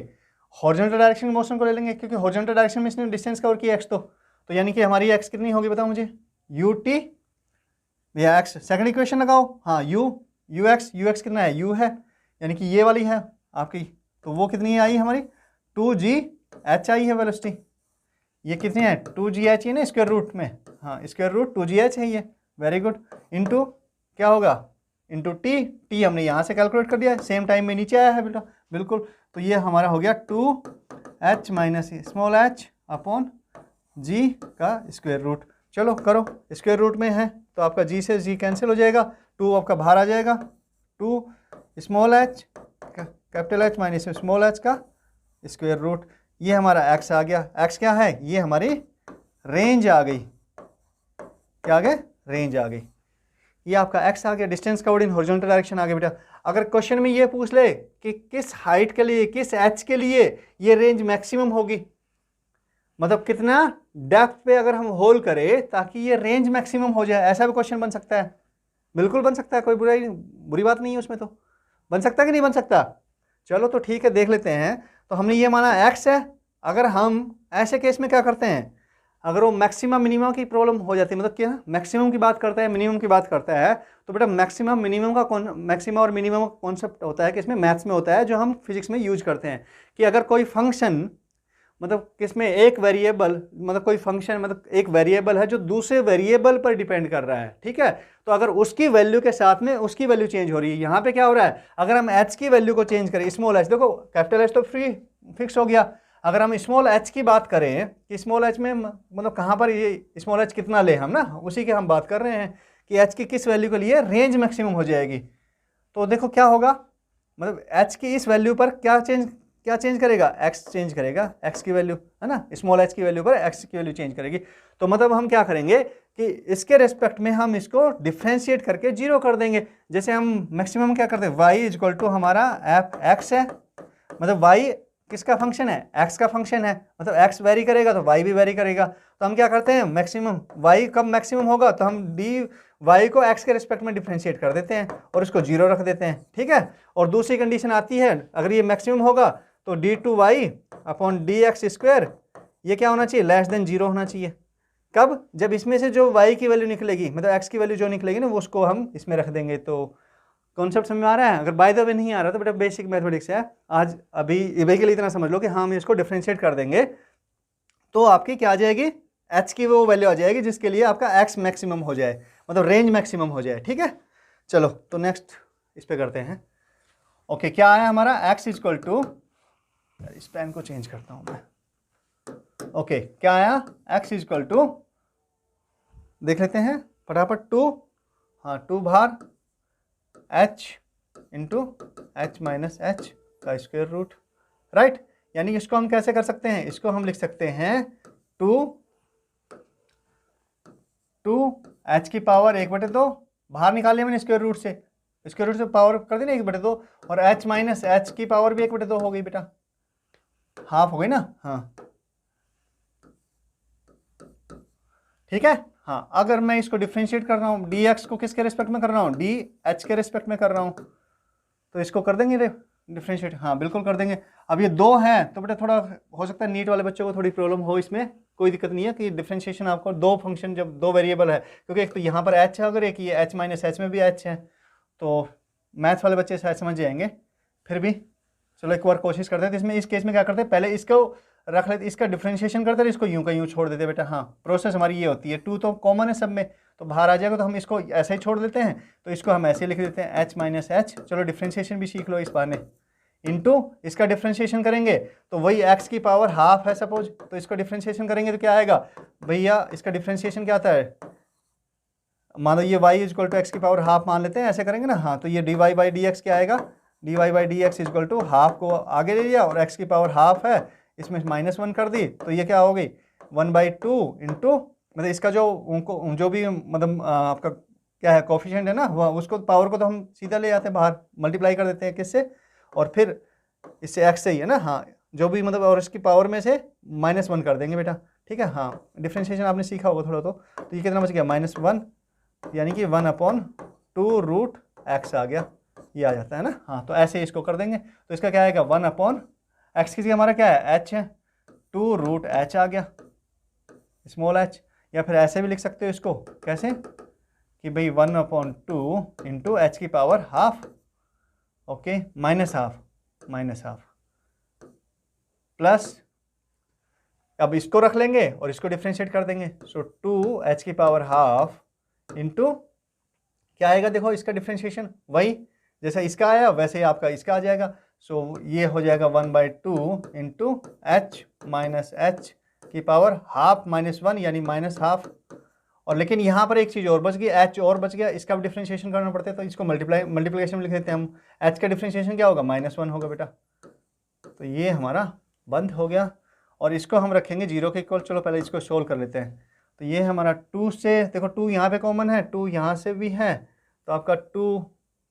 हॉरिजॉन्टल डायरेक्शन मोशन को ले लेंगे, क्योंकि हॉरिजॉन्टल डायरेक्शन में इसने डिस्टेंस कवर किया एक्स, तो यानी कि हमारी एक्स कितनी होगी बताओ मुझे, यू टी या एक्स। सेकंड इक्वेशन लगाओ, हाँ यू एक्स कितना है, यू है, यानी कि ये वाली है आपकी, तो वो कितनी आई हमारी 2gh आई है वेलोसिटी। ये कितनी है 2gh है ना स्क्वायर रूट में, हाँ स्क्वायर रूट 2gh है ये, वेरी गुड। इंटू क्या होगा, इंटू टी हमने यहाँ से कैलकुलेट कर दिया, सेम टाइम में नीचे आया है बेटा, बिल्कुल। तो ये हमारा हो गया 2h minus small H upon G का स्क्वायर रूट। चलो करो, स्क्वायर रूट में है तो आपका जी से जी कैंसिल हो जाएगा, 2 आपका बाहर आ जाएगा, 2 small H capital H minus small H का स्क्वायर रूट। ये हमारा एक्स आ गया। एक्स क्या है, ये हमारी रेंज आ गई, क्या आ गया, रेंज आ गई। ये आपका एक्स आ गया, distance covered in horizontal direction आ गया बेटा। अगर क्वेश्चन में ये पूछ ले कि किस हाइट के लिए, किस एच के लिए ये रेंज मैक्सिमम होगी, मतलब कितना डेप्थ पे अगर हम होल करें ताकि ये रेंज मैक्सिमम हो जाए, ऐसा भी क्वेश्चन बन सकता है, बिल्कुल बन सकता है, कोई बुरी बात नहीं है उसमें, तो बन सकता है कि नहीं बन सकता। चलो तो ठीक है, देख लेते हैं। तो हमने ये माना एक्स है, अगर हम ऐसे केस में क्या करते हैं, अगर वो मैक्सिमम मिनिमम की प्रॉब्लम हो जाती है, मतलब क्या मैक्सिमम की बात करता है मिनिमम की बात करता है, तो बेटा मैक्सिमम मिनिमम का मैक्सिमम और मिनिमम का कॉन्सेप्ट होता है कि इसमें मैथ्स में होता है, जो हम फिजिक्स में यूज करते हैं कि अगर कोई फंक्शन मतलब किसमें एक वेरिएबल, मतलब कोई फंक्शन मतलब एक वेरिएबल है जो दूसरे वेरिएबल पर डिपेंड कर रहा है, ठीक है, तो अगर उसकी वैल्यू के साथ में उसकी वैल्यू चेंज हो रही है, यहाँ पे क्या हो रहा है, अगर हम एच की वैल्यू को चेंज करें, स्मॉल एच, देखो कैपिटल एच तो फ्री फिक्स हो गया, अगर हम स्मॉल एच की बात करें कि स्मॉल एच में मतलब कहाँ पर ये स्मॉल एच कितना ले हम ना, उसी की हम बात कर रहे हैं कि एच की किस वैल्यू के लिए रेंज मैक्सिमम हो जाएगी, तो देखो क्या होगा, मतलब एच की इस वैल्यू पर क्या चेंज करेगा, एक्स चेंज करेगा, एक्स की वैल्यू है ना, स्मॉल एच की वैल्यू पर एक्स की वैल्यू चेंज करेगी, तो मतलब हम क्या करेंगे कि इसके रेस्पेक्ट में हम इसको डिफ्रेंशिएट करके जीरो कर देंगे, जैसे हम मैक्सिमम क्या करते हैं, y इक्वल टू हमारा एक्स है, मतलब y किसका फंक्शन है, x का फंक्शन है, मतलब x वेरी करेगा तो y भी वेरी करेगा, तो हम क्या करते हैं मैक्सिमम y कब मैक्सिमम होगा, तो हम y को x के रिस्पेक्ट में डिफ्रेंशिएट कर देते हैं और इसको जीरो रख देते हैं, ठीक है, और दूसरी कंडीशन आती है अगर ये मैक्सिमम होगा तो d2y अपॉन dx स्क्वायर ये क्या होना चाहिए, लेस देन जीरो होना चाहिए, कब, जब इसमें से जो y की वैल्यू निकलेगी मतलब x की वैल्यू जो निकलेगी ना वो उसको हम इसमें रख देंगे, तो कॉन्सेप्ट समझ में आ रहा है, अगर बाय द वे नहीं आ रहा तो बेटा बेसिक मैथमेटिक्स है, आज अभी के लिए इतना समझ लो कि हम इसको डिफरेंशिएट कर देंगे तो आपकी क्या आ जाएगी, एच की वो वैल्यू आ जाएगी जिसके लिए आपका एक्स मैक्सिमम हो जाए, मतलब रेंज मैक्सिमम हो जाए, ठीक है, चलो तो नेक्स्ट इस पे करते हैं, ओके क्या आया हमारा एक्स इक्वल टू, इस पेन को चेंज करता हूं मैं, ओके क्या आया एक्स इक्वल टू, देख लेते हैं फटाफट, 2, हाँ 2 बार h into H minus H का स्क्वायर रूट, राइट, यानी इसको हम कैसे कर सकते हैं, इसको हम लिख सकते हैं 2 h की पावर 1/2 बाहर निकाल लिया मैंने स्क्वायर रूट से पावर कर दी ना 1/2, और h माइनस एच की पावर भी 1/2 हो गई बेटा, हाफ हो गई ना, हाँ ठीक है, हाँ अगर मैं इसको डिफ्रेंशिएट कर रहा हूँ dx को किसके रिस्पेक्ट में कर रहा हूँ, dh के रिस्पेक्ट में कर रहा हूँ, तो इसको कर देंगे डिफ्रेंशिएट, हाँ बिल्कुल कर देंगे, अब ये 2 है तो बेटा थोड़ा हो सकता है नीट वाले बच्चों को थोड़ी प्रॉब्लम हो, इसमें कोई दिक्कत नहीं है कि डिफ्रेंशिएशन आपको 2 फंक्शन जब 2 वेरिएबल है, क्योंकि एक तो यहाँ पर h है, अगर एक ये h माइनस एच में भी h है, तो मैथ्स वाले बच्चे शायद समझ जाएंगे, फिर भी चलो एक बार कोशिश करते हैं, तो इसमें इस केस में क्या करते हैं, पहले इसको रख लेते, इसका डिफ्रेंशिएशन करते हैं, इसको यूं का यूं छोड़ देते बेटा, हाँ प्रोसेस हमारी ये होती है, 2 तो कॉमन है सब में तो बाहर आ जाएगा, तो हम इसको ऐसे ही छोड़ देते हैं, तो इसको हम ऐसे लिख देते हैं h माइनस एच, चलो डिफ्रेंशिएशन भी सीख लो इस बार ने, इंटू इसका डिफ्रेंशिएशन करेंगे तो वही x की पावर हाफ है सपोज, तो इसको डिफ्रेंशिएशन करेंगे तो क्या आएगा भैया, इसका डिफ्रेंशिएशन क्या आता है, मान लो ये y इक्वल टू एक्स की पावर हाफ मान लेते हैं, ऐसे करेंगे ना, हाँ तो ये dy बाई डी एक्स क्या आएगा, dy by D X equal to half को आगे ले लिया और x की पावर हाफ है, इसमें -1 कर दी, तो ये क्या हो गई 1/2 इंटू, मतलब इसका जो उनको जो भी मतलब आपका क्या है कोफिशिएंट है ना, वह उसको पावर को तो हम सीधा ले आते हैं बाहर, मल्टीप्लाई कर देते हैं किससे, और फिर इससे x से ही है ना, हाँ जो भी मतलब, और इसकी पावर में से -1 कर देंगे बेटा, ठीक है, हाँ डिफ्रेंशिएशन आपने सीखा होगा थोड़ा, तो ये कितना बच गया -1, यानी कि 1/2 रूट एक्स आ गया, ये आ जाता है ना, हाँ तो ऐसे इसको कर देंगे, तो इसका क्या आएगा 1/x की हमारा क्या है h है, 2 रूट h आ गया स्मॉल h, या फिर ऐसे भी लिख सकते हो इसको, कैसे कि भाई 1/2 इंटू एच की power half, okay minus half plus, अब इसको रख लेंगे और इसको डिफ्रेंशिएट कर देंगे, सो 2h की पावर हाफ इंटू क्या आएगा, देखो इसका डिफ्रेंशिएशन वही जैसा इसका आया वैसे ही आपका इसका आ जाएगा, सो ये हो जाएगा 1/2 इंटू एच माइनस एच की पावर हाफ -1 यानी -हाफ, और लेकिन यहाँ पर एक चीज़ और बच गई, h और बच गया, इसका भी डिफ्रेंशिएशन करना पड़ता है, तो इसको मल्टीप्लिकेशन में लिख देते हैं हम, h का डिफ्रेंशिएशन क्या होगा -1 होगा बेटा, तो ये हमारा बंद हो गया, और इसको हम रखेंगे 0 के इक्वल, चलो पहले इसको सोल्व कर लेते हैं, तो ये हमारा 2 से, देखो 2 यहाँ पे कॉमन है, 2 यहाँ से भी है, तो आपका 2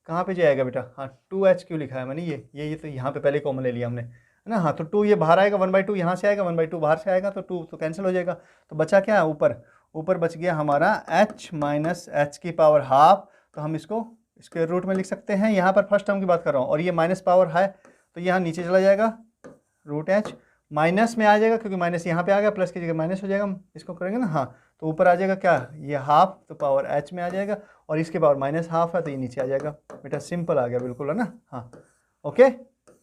कहाँ पे जाएगा बेटा, हाँ 2h क्यों लिखा है मैंने, ये तो यहाँ पे पहले कॉमन ले लिया हमने है ना, हाँ तो 2 ये बाहर आएगा, 1/2 यहाँ से आएगा, 1/2 बाहर से आएगा, तो 2 तो कैंसिल हो जाएगा, तो बचा क्या है ऊपर बच गया हमारा h माइनस एच की पावर हाफ, तो हम इसको स्क्वायर रूट में लिख सकते हैं, यहाँ पर फर्स्ट टर्म की बात कर रहा हूँ, और ये माइनस पावर है तो यहाँ नीचे चला जाएगा रूट h, माइनस में आ जाएगा क्योंकि माइनस यहाँ पे आ गया, प्लस की जगह माइनस हो जाएगा, हम इसको करेंगे ना, हाँ, तो ऊपर आ जाएगा क्या, ये हाफ, तो पावर h में आ जाएगा, और इसके पावर माइनस हाफ है तो ये नीचे आ जाएगा। बेटा सिंपल आ गया बिल्कुल, है ना, हाँ ओके,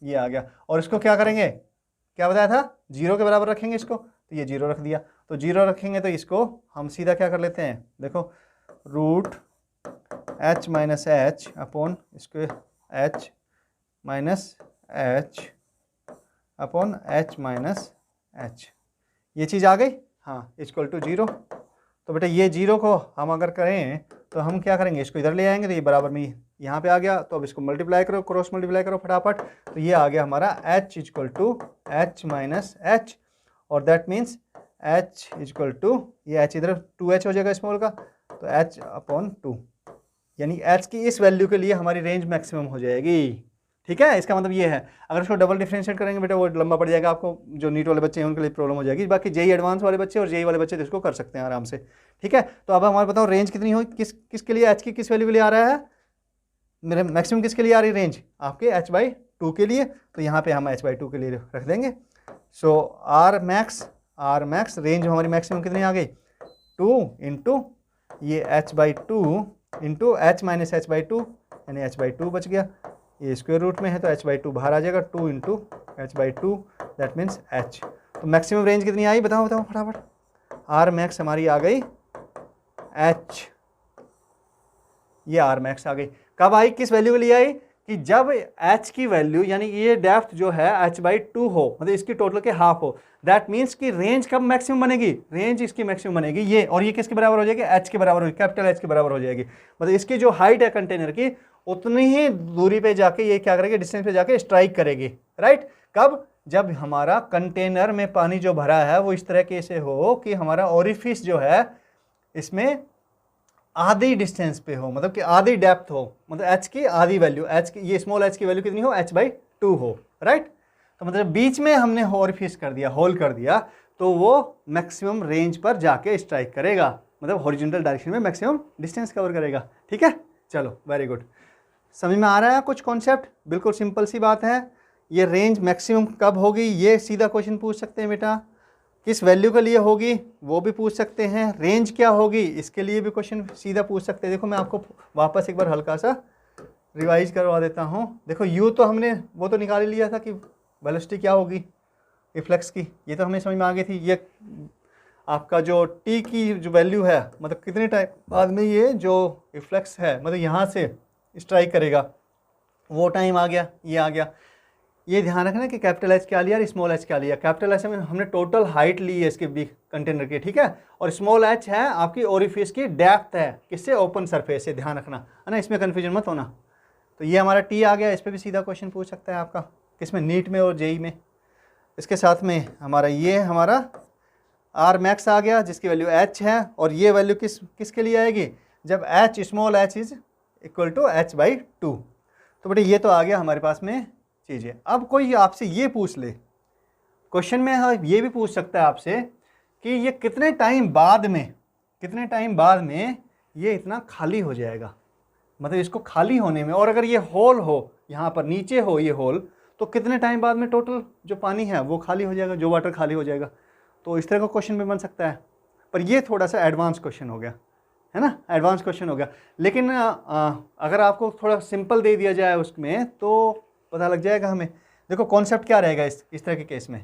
ये आ गया। और इसको क्या करेंगे, क्या बताया था, 0 के बराबर रखेंगे इसको, तो ये 0 रख दिया, तो 0 रखेंगे तो इसको हम सीधा क्या कर लेते हैं, देखो root h minus H upon इसको h minus H upon h minus H, ये चीज़ आ गई, हाँ, इक्वल टू 0। तो बेटा ये 0 को हम अगर करें तो हम क्या करेंगे, इसको इधर ले आएंगे, तो ये बराबर में यहाँ पे आ गया, तो अब इसको मल्टीप्लाई करो, क्रॉस मल्टीप्लाई करो फटाफट, तो ये आ गया हमारा h equal to h minus H, और that means h equal to, ये h इधर 2h हो जाएगा स्मॉल का, तो h अपॉन 2, यानी h की इस वैल्यू के लिए हमारी रेंज मैक्सिमम हो जाएगी। ठीक है, इसका मतलब ये है, अगर उसको डबल डिफरेंशिएट करेंगे बेटा वो लंबा पड़ जाएगा, आपको जो नीट वाले बच्चे हैं उनके लिए प्रॉब्लम हो जाएगी, बाकी जेई एडवांस वाले बच्चे और जेई वाले बच्चे तो इसको कर सकते हैं आराम से। ठीक है, तो अब हमारे बताओ रेंज कितनी हो, किसके लिए, h की किस वैल्यू के लिए आ रहा है, मेरे मैक्सिमम किसके लिए आ रही है रेंज, आपके h/2 के लिए, तो यहाँ पे हम h/2 के लिए रख देंगे। सो आर मैक्स रेंज हमारी मैक्सिमम कितनी आ गई, 2 इंटू ये h/2 into h minus h/2, यानी h/2 बच गया, ये स्क्वायर रूट में है तो h/2 बाहर आ जाएगा, 2 into h/2 that means h। तो मैक्सिमम रेंज कितनी आई, बताओ फटाफट, आर मैक्स हमारी आ गई h, ये आर मैक्स आ गई, कब आई, किस वैल्यू के लिए आई, कि जब h की वैल्यू यानी ये डेप्थ जो है h/2 हो, मतलब इसकी टोटल के हाफ हो, दैट मीन्स कि रेंज कब मैक्सिमम बनेगी, रेंज इसकी मैक्सिमम बनेगी ये, और ये किसके बराबर हो जाएगी, h के बराबर हो, कैपिटल H के बराबर हो जाएगी, मतलब इसकी जो हाइट है कंटेनर की उतनी ही दूरी पे जाके ये क्या करेगी, डिस्टेंस पे जाके स्ट्राइक करेगी, राइट, कब, जब हमारा कंटेनर में पानी जो भरा है वो इस तरह से हो कि हमारा ओरिफिस जो है इसमें आधी डिस्टेंस पे हो, मतलब कि आधी डेप्थ हो, मतलब h की आधी वैल्यू, h की ये स्मॉल h की वैल्यू कितनी हो, h/2 हो, राइट, तो मतलब बीच में हमने ओरिफिस कर दिया, होल कर दिया, तो वो मैक्सिमम रेंज पर जाके स्ट्राइक करेगा, मतलब हॉरिजॉन्टल डायरेक्शन में मैक्सिमम डिस्टेंस कवर करेगा। ठीक है, चलो वेरी गुड, समझ में आ रहा है कुछ कॉन्सेप्ट, बिल्कुल सिंपल सी बात है। ये रेंज मैक्सिमम कब होगी, ये सीधा क्वेश्चन पूछ सकते हैं बेटा, किस वैल्यू के लिए होगी वो भी पूछ सकते हैं, रेंज क्या होगी इसके लिए भी क्वेश्चन सीधा पूछ सकते हैं। देखो मैं आपको वापस एक बार हल्का सा रिवाइज करवा देता हूँ। देखो यू तो हमने वो तो निकाल ही लिया था कि वेलोसिटी क्या होगी रिफ्लेक्स की, ये तो हमें समझ में आ गई थी। ये आपका जो टी की जो वैल्यू है, मतलब कितने टाइम बाद में ये जो रिफ्लेक्स है मतलब यहाँ से स्ट्राइक करेगा, वो टाइम आ गया, ये आ गया। ये ध्यान रखना कि कैपिटल एच क्या लिया और स्मॉल एच क्या लिया। कैपिटल एच में हमने टोटल हाइट ली है इसके भी कंटेनर की, ठीक है, और स्मॉल एच है आपकी ओरिफिस की डेप्थ है, किससे, ओपन सरफेस से, ध्यान रखना है ना, इसमें कन्फ्यूजन मत होना। तो ये हमारा टी आ गया, इस पर भी सीधा क्वेश्चन पूछ सकता है आपका, किसमें, नीट में और जेई में। इसके साथ में हमारा ये हमारा आर मैक्स आ गया जिसकी वैल्यू एच है, और ये वैल्यू किसके लिए आएगी, जब H small H is equal to h/2। तो बेटे ये तो आ गया हमारे पास में चीज़ें। अब कोई आपसे ये पूछ ले क्वेश्चन में, हाँ ये भी पूछ सकता है आपसे कि ये कितने टाइम बाद में ये इतना खाली हो जाएगा, मतलब इसको खाली होने में, और अगर ये होल हो यहाँ पर नीचे हो ये होल, तो कितने टाइम बाद में टोटल जो पानी है वो खाली हो जाएगा, जो वाटर खाली हो जाएगा। तो इस तरह का क्वेश्चन भी बन सकता है, पर ये थोड़ा सा एडवांस क्वेश्चन हो गया, है ना, एडवांस क्वेश्चन हो गया। लेकिन अगर आपको थोड़ा सिंपल दे दिया जाए उसमें तो पता लग जाएगा हमें। देखो कॉन्सेप्ट क्या रहेगा इस तरह के केस में,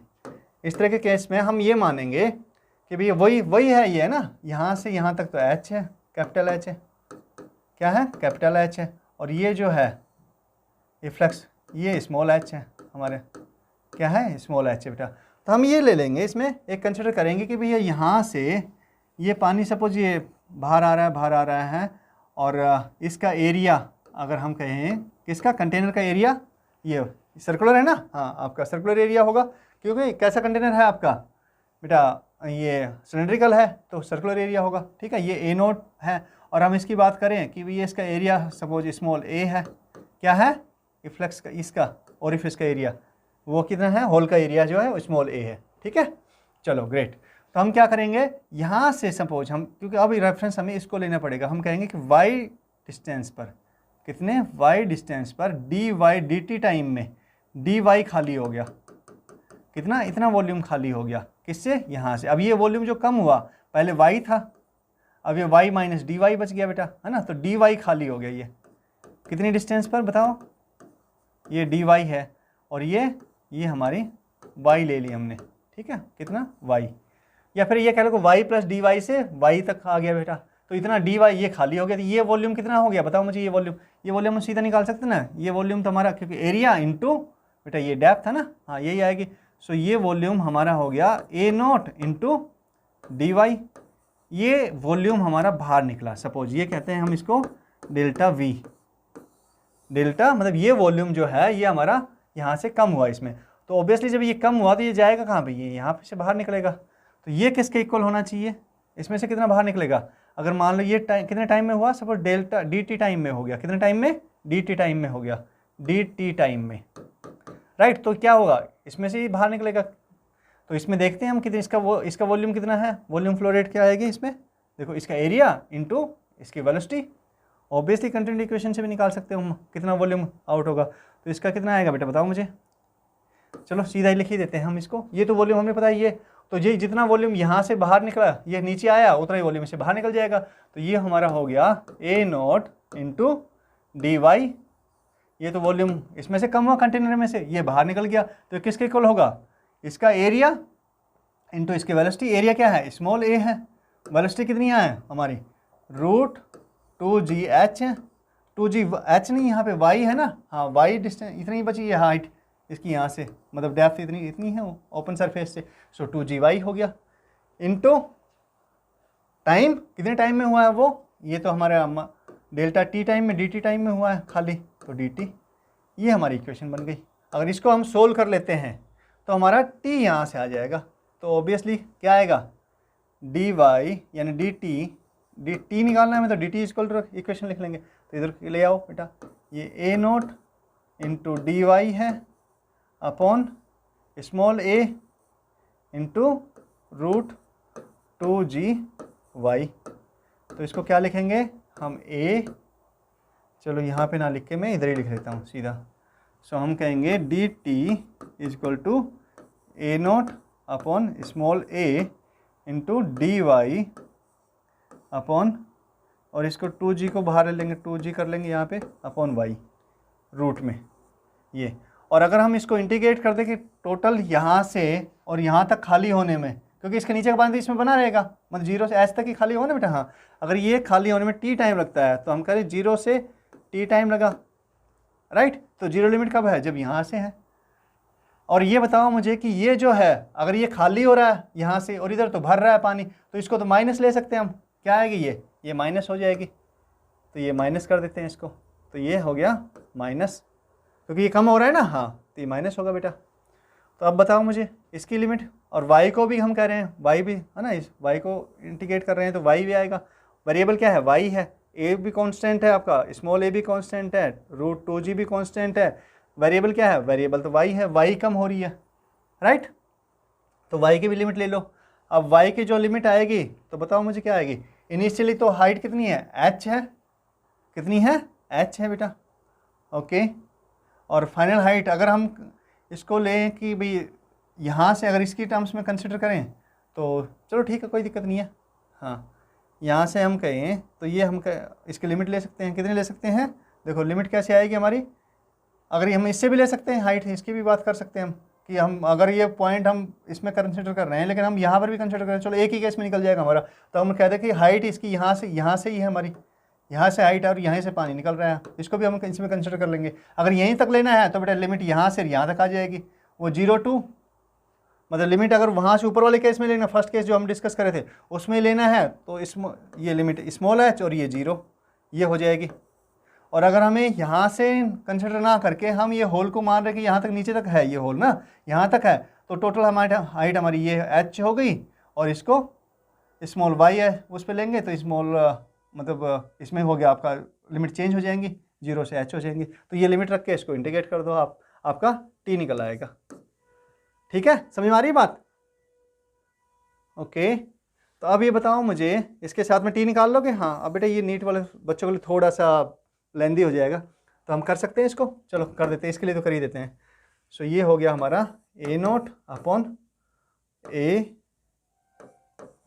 इस तरह के केस में हम ये मानेंगे कि भैया वही है, ये है ना, यहाँ से यहाँ तक तो एच है, कैपिटल एच है, क्या है, कैपिटल एच है, और ये जो है रिफ्लेक्स ये स्मॉल एच है, हमारे क्या है, स्मॉल एच है बेटा। तो हम ये ले लेंगे, इसमें एक कंसिडर करेंगे कि भैया यहाँ से ये पानी सपोज ये बाहर आ रहा है, और इसका एरिया अगर हम कहें किसका, कंटेनर का एरिया, ये सर्कुलर है ना, हाँ आपका सर्कुलर एरिया होगा, क्योंकि कैसा कंटेनर है आपका बेटा, ये सिलेंड्रिकल है तो सर्कुलर एरिया होगा, ठीक है। ये ए नोट है, और हम इसकी बात करें कि ये इसका एरिया सपोज स्मॉल ए है, क्या है, रिफ्लेक्स का, इसका ओरिफिस का एरिया वो कितना है, होल का एरिया जो है स्मॉल ए है, ठीक है। चलो ग्रेट, तो हम क्या करेंगे यहाँ से सपोज हम, क्योंकि अब रेफरेंस हमें इसको लेना पड़ेगा, हम कहेंगे कि वाई डिस्टेंस पर, कितने, वाई डिस्टेंस पर dy dt टाइम में dy खाली हो गया, कितना, इतना वॉल्यूम खाली हो गया, किससे, यहाँ से। अब ये वॉल्यूम जो कम हुआ, पहले y था, अब ये y माइनस डी वाई बच गया बेटा, है ना। तो डी वाई खाली हो गया, ये कितनी डिस्टेंस पर बताओ, ये डी वाई है, और ये हमारी y ले ली हमने, ठीक है, कितना y, या फिर ये कह लो y प्लस डी वाई से y तक आ गया बेटा, तो इतना डी वाई ये खाली हो गया। तो ये वॉल्यूम कितना हो गया बताओ मुझे, ये वॉल्यूम हम सीधा निकाल सकते ना, ये वॉल्यूम तो हमारा, क्योंकि एरिया इंटू बेटा ये डेप्थ है ना, हाँ यही आएगी। सो ये वॉल्यूम हमारा हो गया ए नॉट इंटू डी वाई, ये वॉल्यूम हमारा बाहर निकला। सपोज ये कहते हैं हम इसको डेल्टा वी, डेल्टा मतलब ये वॉल्यूम जो है ये हमारा यहाँ से कम हुआ इसमें, तो ऑब्वियसली जब ये कम हुआ तो ये जाएगा कहाँ पे, ये यहाँ पे से बाहर निकलेगा। तो ये किसके इक्वल होना चाहिए, इसमें से कितना बाहर निकलेगा, अगर मान लो ये टाइम कितने टाइम में हुआ, suppose delta D T time में हो गया, कितने टाइम में, डी टी टाइम में हो गया, डी टी टाइम में, राइट। तो क्या होगा, इसमें से ही बाहर निकलेगा। तो इसमें देखते हैं हम कितने, इसका वॉल्यूम कितना है, वॉल्यूम फ्लो रेट क्या आएगी इसमें, देखो इसका एरिया इंटू इसकी वेलोसिटी, ऑब्वियसली कंटिन्यूटी इक्वेशन से भी निकाल सकते हो हम कितना वॉल्यूम आउट होगा। तो इसका कितना आएगा बेटा बताओ मुझे, चलो सीधा ही लिख ही देते हैं हम इसको, ये तो वॉल्यूम हमें पता है ये, तो ये जितना वॉल्यूम यहाँ से बाहर निकला, ये नीचे आया, उतना ही वॉल्यूम से बाहर निकल जाएगा। तो ये हमारा हो गया ए नॉट इंटू डी वाई, ये तो वॉल्यूम इसमें से कम हुआ कंटेनर में से, ये बाहर निकल गया, तो किसके इक्वल होगा, इसका एरिया इंटू इसकी वेलोसिटी। एरिया क्या है, स्मॉल ए है, वेलोसिटी कितनी है हमारी, रूट 2gh है, 2gh नहीं, यहाँ पे y है ना, हाँ y डिस्टेंस इतनी बची है, हाइट इसकी यहाँ से, मतलब डेप्थ इतनी है ओपन सरफेस से। सो 2gy हो गया इंटू टाइम, कितने टाइम में हुआ है वो, ये तो हमारा डेल्टा टी टाइम में, dt टाइम में हुआ है खाली, तो dt, ये हमारी इक्वेशन बन गई। अगर इसको हम सोल्व कर लेते हैं तो हमारा t यहाँ से आ जाएगा, तो ऑब्वियसली क्या आएगा, dy यानी dt निकालना है, मतलब dt इक्वल टू इक्वेशन लिख लेंगे, तो इधर ले आओ बेटा, ये ए नोट इंटू डी वाई है अपॉन स्मॉल ए इंटू रूट 2g y। तो इसको क्या लिखेंगे हम, a, चलो यहाँ पे ना लिख के मैं इधर ही लिख लेता हूँ सीधा। सो हम कहेंगे D T is equal to A naught upon small a into D Y upon, और इसको 2g को बाहर ले लेंगे, 2g कर लेंगे यहाँ पे अपॉन y रूट में ये। और अगर हम इसको इंटीग्रेट कर दें कि टोटल यहाँ से और यहाँ तक खाली होने में, क्योंकि इसके नीचे का बांध इसमें बना रहेगा, मतलब 0 से h तक ही खाली होना बेटा, हाँ अगर ये खाली होने में t टाइम लगता है तो हम करें 0 से t टाइम लगा, राइट। तो जीरो लिमिट कब है, जब यहाँ से है। और ये बताओ मुझे कि ये जो है अगर ये खाली हो रहा है यहाँ से और इधर तो भर रहा है पानी, तो इसको तो माइनस ले सकते हैं हम, क्या आएगी ये माइनस हो जाएगी, तो ये माइनस कर देते हैं इसको, तो ये हो गया माइनस, क्योंकि ये कम हो रहा है ना, हाँ तो ये माइनस होगा बेटा। तो अब बताओ मुझे इसकी लिमिट, और y को भी हम कह रहे हैं, y भी है ना, इस y को इंटीग्रेट कर रहे हैं तो y भी आएगा। वेरिएबल क्या है, y है, a भी कांस्टेंट है आपका, स्मॉल a भी कांस्टेंट है, रूट 2g भी कांस्टेंट है। वेरिएबल क्या है, वेरिएबल तो y है, y कम हो रही है, राइट। तो y की भी लिमिट ले लो। अब y की जो लिमिट आएगी तो बताओ मुझे क्या आएगी, इनिशियली तो हाइट कितनी है, h है, कितनी है, h है बेटा, ओके। और फाइनल हाइट अगर हम इसको लें कि भाई यहाँ से अगर इसकी टर्म्स में कंसिडर करें तो चलो ठीक है, कोई दिक्कत नहीं है, हाँ यहाँ से हम कहें तो ये हम इसकी लिमिट ले सकते हैं, कितनी ले सकते हैं, देखो लिमिट कैसे आएगी हमारी, अगर हम इससे भी ले सकते हैं हाइट, इसकी भी बात कर सकते हैं हम कि हम अगर ये पॉइंट हम इसमें कंसिडर कर रहे हैं लेकिन हम यहाँ पर भी कंसिडर करें, चलो एक ही केस में निकल जाएगा हमारा, तो हम कहते हैं कि हाइट इसकी यहाँ से ही है हमारी, यहाँ से हाइट और यहाँ से पानी निकल रहा है, इसको भी हम इसमें कंसिडर कर लेंगे। अगर यहीं तक लेना है तो बेटा लिमिट यहाँ से यहाँ तक आ जाएगी, वो 0 to, मतलब लिमिट अगर वहाँ से ऊपर वाले केस में लेना, फर्स्ट केस जो हम डिस्कस करे थे उसमें लेना है तो ये लिमिट स्मॉल h और ये 0, ये हो जाएगी। और अगर हमें यहाँ से कंसिडर ना करके हम ये होल को मान रहे कि यहाँ तक नीचे तक है, ये होल ना यहाँ तक है, तो टोटल हमारी हाइट हमारी ये h हो गई, और इसको स्मॉल y है उस पर लेंगे तो स्मॉल मतलब इसमें हो गया आपका लिमिट चेंज हो जाएंगी, 0 से h हो जाएंगी। तो ये लिमिट रख के इसको इंटीग्रेट कर दो आप, आपका t निकल आएगा, ठीक है, समझ में आ रही बात, ओके। तो अब ये बताओ मुझे इसके साथ में t निकाल लोगे, हाँ अब बेटा ये नीट वाले बच्चों के लिए थोड़ा सा लेंदी हो जाएगा, तो हम कर सकते हैं इसको, चलो कर देते हैं, इसके लिए तो कर ही देते हैं। सो ये हो गया हमारा ए नोट अपॉन ए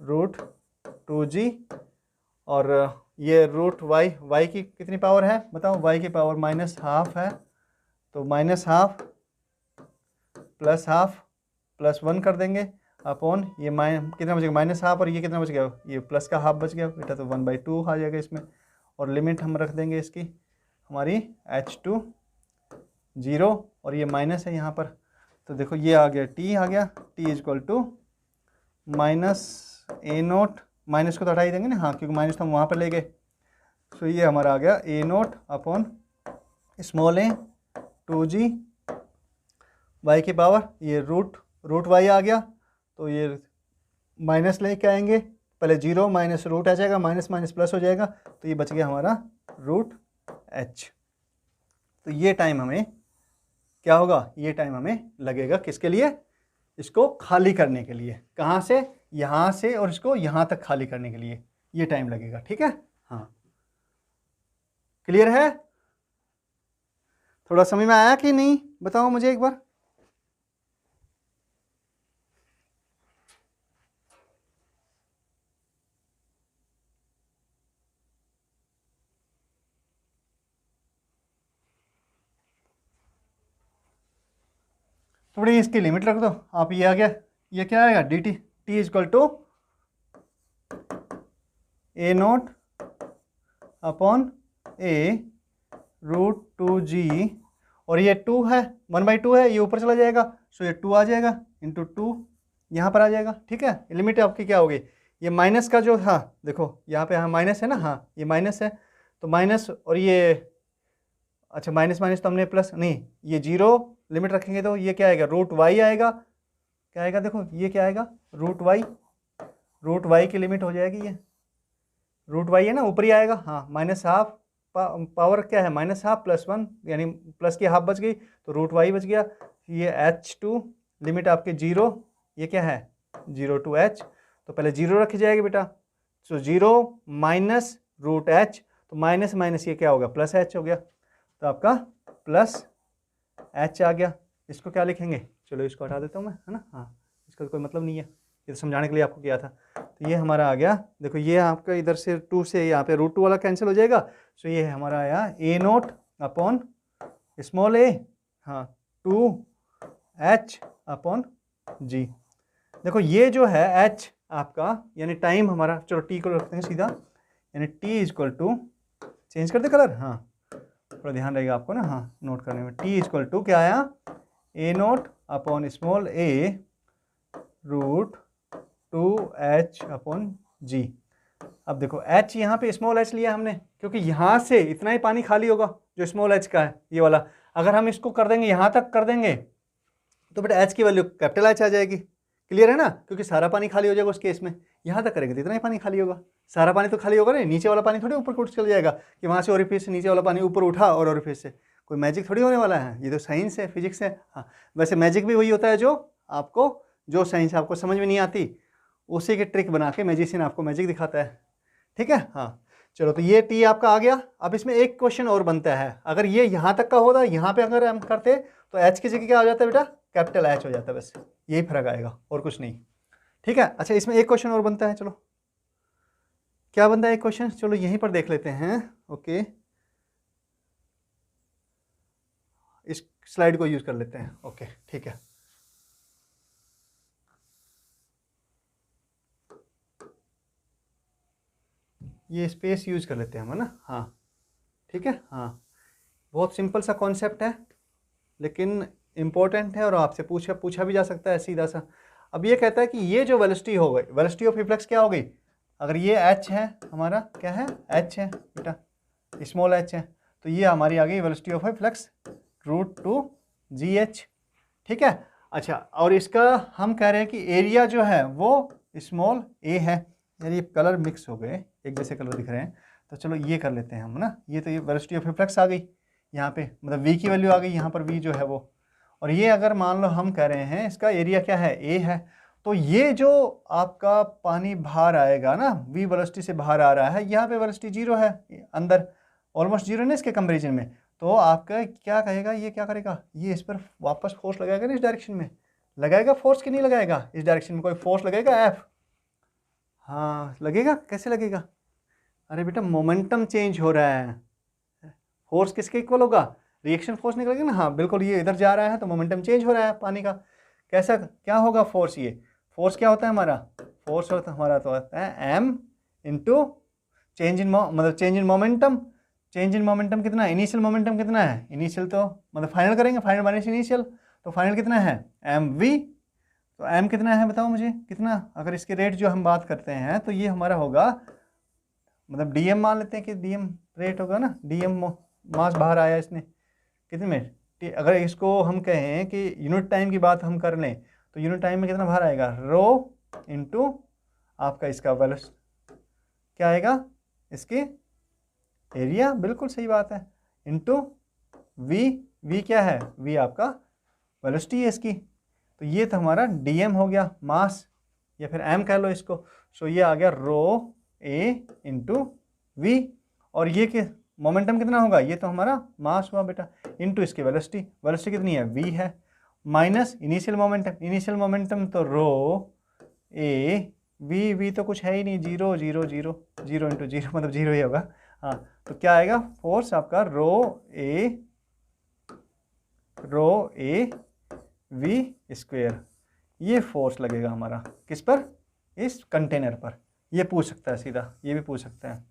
रूट 2g, और ये रूट वाई की कितनी पावर है बताओ, वाई की पावर -½ है, तो -½ प्लस हाफ प्लस 1 कर देंगे अपॉन ये कितना बच गया -½ और ये कितना बच गया, ये प्लस का हाफ बच गया बेटा, तो 1/2 आ जाएगा इसमें। और लिमिट हम रख देंगे इसकी हमारी h2 0, और ये माइनस है यहाँ पर, तो देखो ये आ गया t आ गया, t = -a0, माइनस को तो हटा ही देंगे ना, हाँ क्योंकि माइनस तो हम वहाँ पर ले गए। सो ये हमारा आ गया a0 upon small a 2g y की पावर, ये रूट वाई आ गया, तो ये माइनस लेके आएंगे, पहले 0 माइनस रूट आ जाएगा, माइनस माइनस प्लस हो जाएगा, तो ये बच गया हमारा रूट h। तो ये टाइम हमें क्या होगा, ये टाइम हमें लगेगा किसके लिए, इसको खाली करने के लिए, कहाँ से, यहाँ से, और इसको यहाँ तक खाली करने के लिए ये टाइम लगेगा, ठीक है। हाँ क्लियर है, थोड़ा समझ में आया कि नहीं बताओ मुझे एक बार। थोड़ी इसकी लिमिट रख दो आप, ये आ गया, ये क्या आएगा dt, t = a0 upon a root 2g, और ये 2 है 1/2 है, ये ऊपर चला जाएगा, सो ये 2 आ जाएगा इंटू 2 यहाँ पर आ जाएगा, ठीक है। लिमिट आपकी क्या होगी, ये माइनस का जो, हाँ देखो यहाँ पे, हाँ माइनस है ना, हाँ ये माइनस है, तो माइनस, और ये अच्छा माइनस माइनस तो हमने प्लस नहीं, ये 0 लिमिट रखेंगे तो ये क्या आएगा, रूट वाई आएगा, क्या आएगा देखो ये क्या आएगा, रूट वाई की लिमिट हो जाएगी, ये रूट वाई है ना, ऊपर ही आएगा, हाँ -½ पावर क्या है -½ प्लस 1, यानी प्लस की हाफ बच गई, तो रूट वाई बच गया। ये h2 लिमिट आपके 0, ये क्या है 0 to h, तो पहले 0 रखी जाएगी बेटा, सो 0 माइनस रूट h, तो माइनस माइनस ये क्या होगा प्लस h हो गया, तो आपका प्लस h आ गया। इसको क्या लिखेंगे, चलो इसको हटा देता हूँ मैं, है ना, हाँ इसका कोई मतलब नहीं है, ये तो समझाने के लिए आपको किया था। तो ये हमारा आ गया, देखो ये आपका इधर से 2 से यहाँ पे रूट 2 वाला कैंसिल हो जाएगा, सो ये हमारा आया a0 अपॉन स्मॉल a, हाँ 2h अपॉन g। देखो ये जो है h आपका, यानी टाइम हमारा, चलो t को रखते हैं सीधा, यानी t = चेंज कर दे कलर, हाँ थोड़ा ध्यान रहेगा आपको ना, हाँ नोट करने में, t = क्या आया a0 upon small a root 2h upon g। अब देखो h यहाँ पे स्मॉल h लिया हमने, क्योंकि यहाँ से इतना ही पानी खाली होगा जो स्मॉल h का है ये वाला, अगर हम इसको कर देंगे यहाँ तक कर देंगे तो बेटा h की वैल्यू कैपिटल H आ जाएगी, क्लियर है ना, क्योंकि सारा पानी खाली हो जाएगा उस केस में, यहाँ तक करेंगे तो इतना ही पानी खाली होगा, सारा पानी तो खाली होगा नहीं, नीचे वाला पानी थोड़ी ऊपर उठ चल जाएगा कि वहाँ से ओरिफिस से नीचे वाला पानी ऊपर उठा और ओरिफिस से, कोई मैजिक थोड़ी होने वाला है, ये तो साइंस है, फिजिक्स है। हाँ वैसे मैजिक भी वही होता है जो आपको, जो साइंस आपको समझ में नहीं आती उसी की ट्रिक बना के मैजिशियन आपको मैजिक दिखाता है, ठीक है। हाँ चलो, तो ये टी आपका आ गया। अब इसमें एक क्वेश्चन और बनता है, अगर ये यहाँ तक का होता, यहाँ पे अगर हम करते तो एच की जगह क्या हो जाता है बेटा, कैपिटल एच हो जाता है, बस यही फर्क आएगा और कुछ नहीं, ठीक है। अच्छा इसमें एक क्वेश्चन और बनता है, चलो क्या बनता है एक क्वेश्चन, चलो यहीं पर देख लेते हैं। ओके इस स्लाइड को यूज कर लेते हैं, ओके ठीक है। ये स्पेस यूज कर लेते हैं हम, है ना, हाँ ठीक है। हाँ बहुत सिंपल सा कॉन्सेप्ट है लेकिन इम्पोर्टेंट है और आपसे पूछा भी जा सकता है सीधा सा। अब ये कहता है कि ये जो वेलोसिटी हो गई, वेलोसिटी ऑफ रिफ्लेक्स क्या हो गई, अगर ये h है हमारा, क्या है h है बेटा, स्मॉल h है, तो ये हमारी आ गई वेलोसिटी ऑफ रिफ्लेक्स √2gh, ठीक है। अच्छा और इसका हम कह रहे हैं कि एरिया जो है वो स्मॉल a है, यानी ये कलर मिक्स हो गए, एक जैसे कलर दिख रहे हैं, तो चलो ये कर लेते हैं हम ना, ये तो ये वेलोसिटी ऑफ रिफ्लेक्स आ गई यहाँ पे, मतलब v की वैल्यू आ गई यहाँ पर, v जो है वो, और ये अगर मान लो हम कह रहे हैं इसका एरिया क्या है a है, तो ये जो आपका पानी बाहर आएगा ना, v वेलोसिटी से बाहर आ रहा है, यहाँ पे वेलोसिटी 0 है, अंदर ऑलमोस्ट 0 ना इसके कंपेरिजन में, तो आपका क्या कहेगा, ये क्या करेगा, ये इस पर वापस फोर्स लगाएगा ना, इस डायरेक्शन में लगाएगा फोर्स कि नहीं लगाएगा, इस डायरेक्शन में कोई फोर्स लगेगा एफ, हाँ लगेगा, कैसे लगेगा, अरे बेटा मोमेंटम चेंज हो रहा है, फोर्स किसके इक्वल होगा, रिएक्शन फोर्स निकलेगा ना, हाँ बिल्कुल, ये इधर जा रहा है तो मोमेंटम चेंज हो रहा है पानी का, कैसा क्या होगा फोर्स, ये फोर्स क्या होता है हमारा, फोर्स होता है हमारा तो होता है एम इंटू चेंज इन मतलब change in momentum, change in momentum कितना है, इनिशियल मोमेंटम कितना है, इनिशियल तो मतलब फाइनल करेंगे, फाइनल माइनस इनिशियल, तो फाइनल कितना है एम वी, तो एम कितना है बताओ मुझे कितना, अगर इसके रेट जो हम बात करते हैं तो ये हमारा होगा, मतलब डी एम मान लेते हैं कि डी एम रेट होगा ना, डी एम मास बाहर आया इसने कितने में, अगर इसको हम कहें कि यूनिट टाइम की बात हम कर लें तो यूनिट टाइम में कितना बाहर आएगा, रो इंटू आपका इसका वेलोसिटी क्या आएगा, इसके एरिया, बिल्कुल सही बात है, इंटू वी, वी क्या है, वी आपका वेलोसिटी है इसकी, तो ये तो हमारा डीएम हो गया मास, या फिर एम कह लो इसको, सो ये आ गया रो ए इंटू वी, और ये के मोमेंटम कितना होगा, ये तो हमारा मास हुआ बेटा, इंटू इसकी वेलोसिटी, वेलोसिटी कितनी है वी है, minus initial momentum, initial momentum तो रो ए वी, वी तो कुछ है ही नहीं, zero zero zero, zero into zero मतलब जीरो ही होगा, हाँ तो क्या आएगा फोर्स आपका रो ए वी स्क्वेयर, ये फोर्स लगेगा हमारा किस पर, इस कंटेनर पर, ये पूछ सकता है सीधा, ये भी पूछ सकता है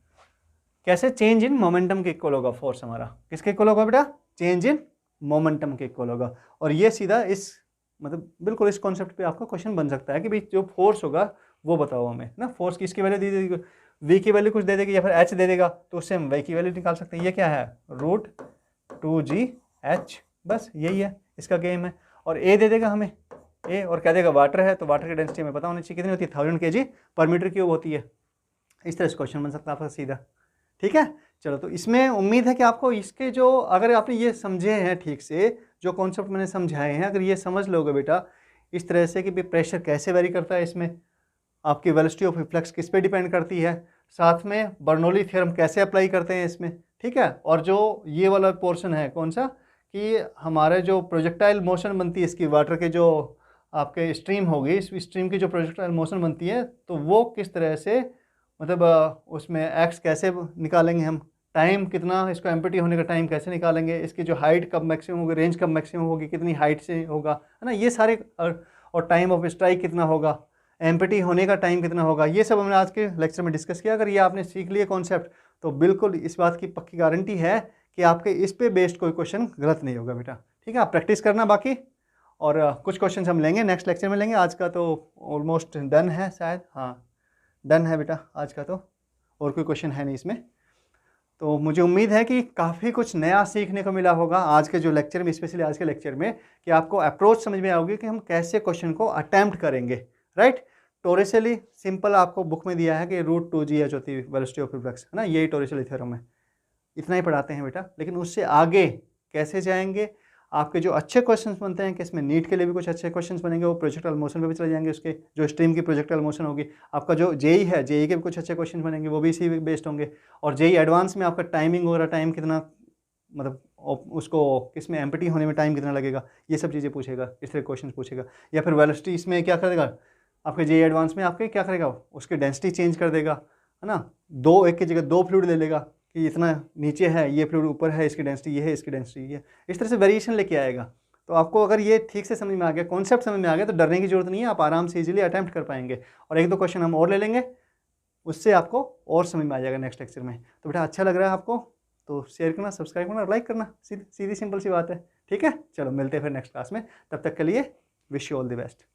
कैसे, चेंज इन मोमेंटम के इक्वल होगा फोर्स हमारा, किसके इक्वल होगा बेटा, चेंज इन मोमेंटम के इक्वल होगा, और ये सीधा इस मतलब बिल्कुल इस कॉन्सेप्ट पे आपका क्वेश्चन बन सकता है कि भाई जो फोर्स होगा वो बताओ हमें ना, फोर्स की इसकी वैल्यू दे देगी, वी की वैल्यू कुछ दे देगी या फिर एच दे देगा, तो उससे हम वी की वैल्यू निकाल सकते हैं, ये क्या है √2gh, बस यही है इसका गेम है, और ए दे देगा हमें ए, और क्या देगा वाटर है, तो वाटर की डेंसिटी हमें पता होनी चाहिए कितनी होती है, 1000 kg/m³ होती है, इस तरह से क्वेश्चन बन सकता है आपका सीधा, ठीक है। चलो तो इसमें उम्मीद है कि आपको इसके जो अगर आपने ये समझे हैं ठीक से, जो कॉन्सेप्ट मैंने समझाए हैं, अगर ये समझ लोगे बेटा इस तरह से कि प्रेशर कैसे वेरी करता है, इसमें आपकी वेलोसिटी ऑफ रिफ्लेक्स किस पे डिपेंड करती है, साथ में बर्नौली थ्योरम कैसे अप्लाई करते हैं इसमें, ठीक है, और जो ये वाला पोर्शन है कौन सा कि हमारे जो प्रोजेक्टाइल मोशन बनती है इसकी, वाटर के जो आपके स्ट्रीम होगी, इस स्ट्रीम की जो प्रोजेक्टाइल मोशन बनती है, तो वो किस तरह से मतलब उसमें एक्स कैसे निकालेंगे हम, टाइम कितना, इसको एम्प्टी होने का टाइम कैसे निकालेंगे, इसकी जो हाइट कब मैक्सिमम होगी, रेंज कब मैक्सिमम होगी, कितनी हाइट से होगा, है ना, ये सारे, और टाइम ऑफ स्ट्राइक कितना होगा, एम्प्टी होने का टाइम कितना होगा, ये सब हमने आज के लेक्चर में डिस्कस किया। अगर ये आपने सीख लिया कॉन्सेप्ट तो बिल्कुल इस बात की पक्की गारंटी है कि आपके इस पे बेस्ड कोई क्वेश्चन गलत नहीं होगा बेटा, ठीक है। आप प्रैक्टिस करना बाकी, और कुछ क्वेश्चन हम लेंगे नेक्स्ट लेक्चर में लेंगे, आज का तो ऑलमोस्ट डन है शायद, हाँ डन है बेटा आज का, तो और कोई क्वेश्चन है नहीं इसमें, तो मुझे उम्मीद है कि काफ़ी कुछ नया सीखने को मिला होगा आज के जो लेक्चर में, स्पेशली आज के लेक्चर में, कि आपको अप्रोच समझ में आओगे कि हम कैसे क्वेश्चन को अटैम्प्ट करेंगे, राइट। टोरिसेली सिंपल आपको बुक में दिया है कि √2gh होती है वेलोसिटी ऑफ रिफ्लेक्स, है ना, यही टोरिसेली थ्योरम है, इतना ही पढ़ाते हैं बेटा, लेकिन उससे आगे कैसे जाएंगे, आपके जो अच्छे क्वेश्चंस बनते हैं कि इसमें नीट के लिए भी कुछ अच्छे क्वेश्चंस बनेंगे, वो प्रोजेक्टाइल मोशन पे भी चले जाएंगे, उसके जो स्ट्रीम की प्रोजेक्टाइल मोशन होगी, आपका जो जेई है, जेई के भी कुछ अच्छे क्वेश्चन बनेंगे, वो भी इसी बेस्ड होंगे, और जेई एडवांस में आपका टाइमिंग वगैरह, टाइम कितना मतलब उसको किस में एम्प्टी होने में टाइम कितना लगेगा, ये सब चीज़ें पूछेगा, इस तरह क्वेश्चन पूछेगा, या फिर वेलोसिटी इसमें क्या करेगा आपके जेई एडवांस में, आपके क्या करेगा उसकी डेंसिटी चेंज कर देगा, है ना, दो एक की जगह दो फ्लूइड ले लेगा कि इतना नीचे है, ये फ्लूइड ऊपर है, इसकी डेंसिटी ये है, इसकी डेंसिटी ये, इस तरह से वेरिएशन लेके आएगा। तो आपको अगर ये ठीक से समझ में आ गया, कॉन्सेप्ट समझ में आ गया, तो डरने की जरूरत नहीं है, आप आराम से इजीली अटैम्प्ट कर पाएंगे, और एक दो क्वेश्चन हम और ले लेंगे, उससे आपको और समझ में आ जाएगा नेक्स्ट लेक्चर में। तो बेटा अच्छा लग रहा है आपको तो शेयर करना, सब्सक्राइब करना, लाइक करना, सीधी सिंपल सी बात है, ठीक है। चलो मिलते हैं फिर नेक्स्ट क्लास में, तब तक के लिए wish you all the best.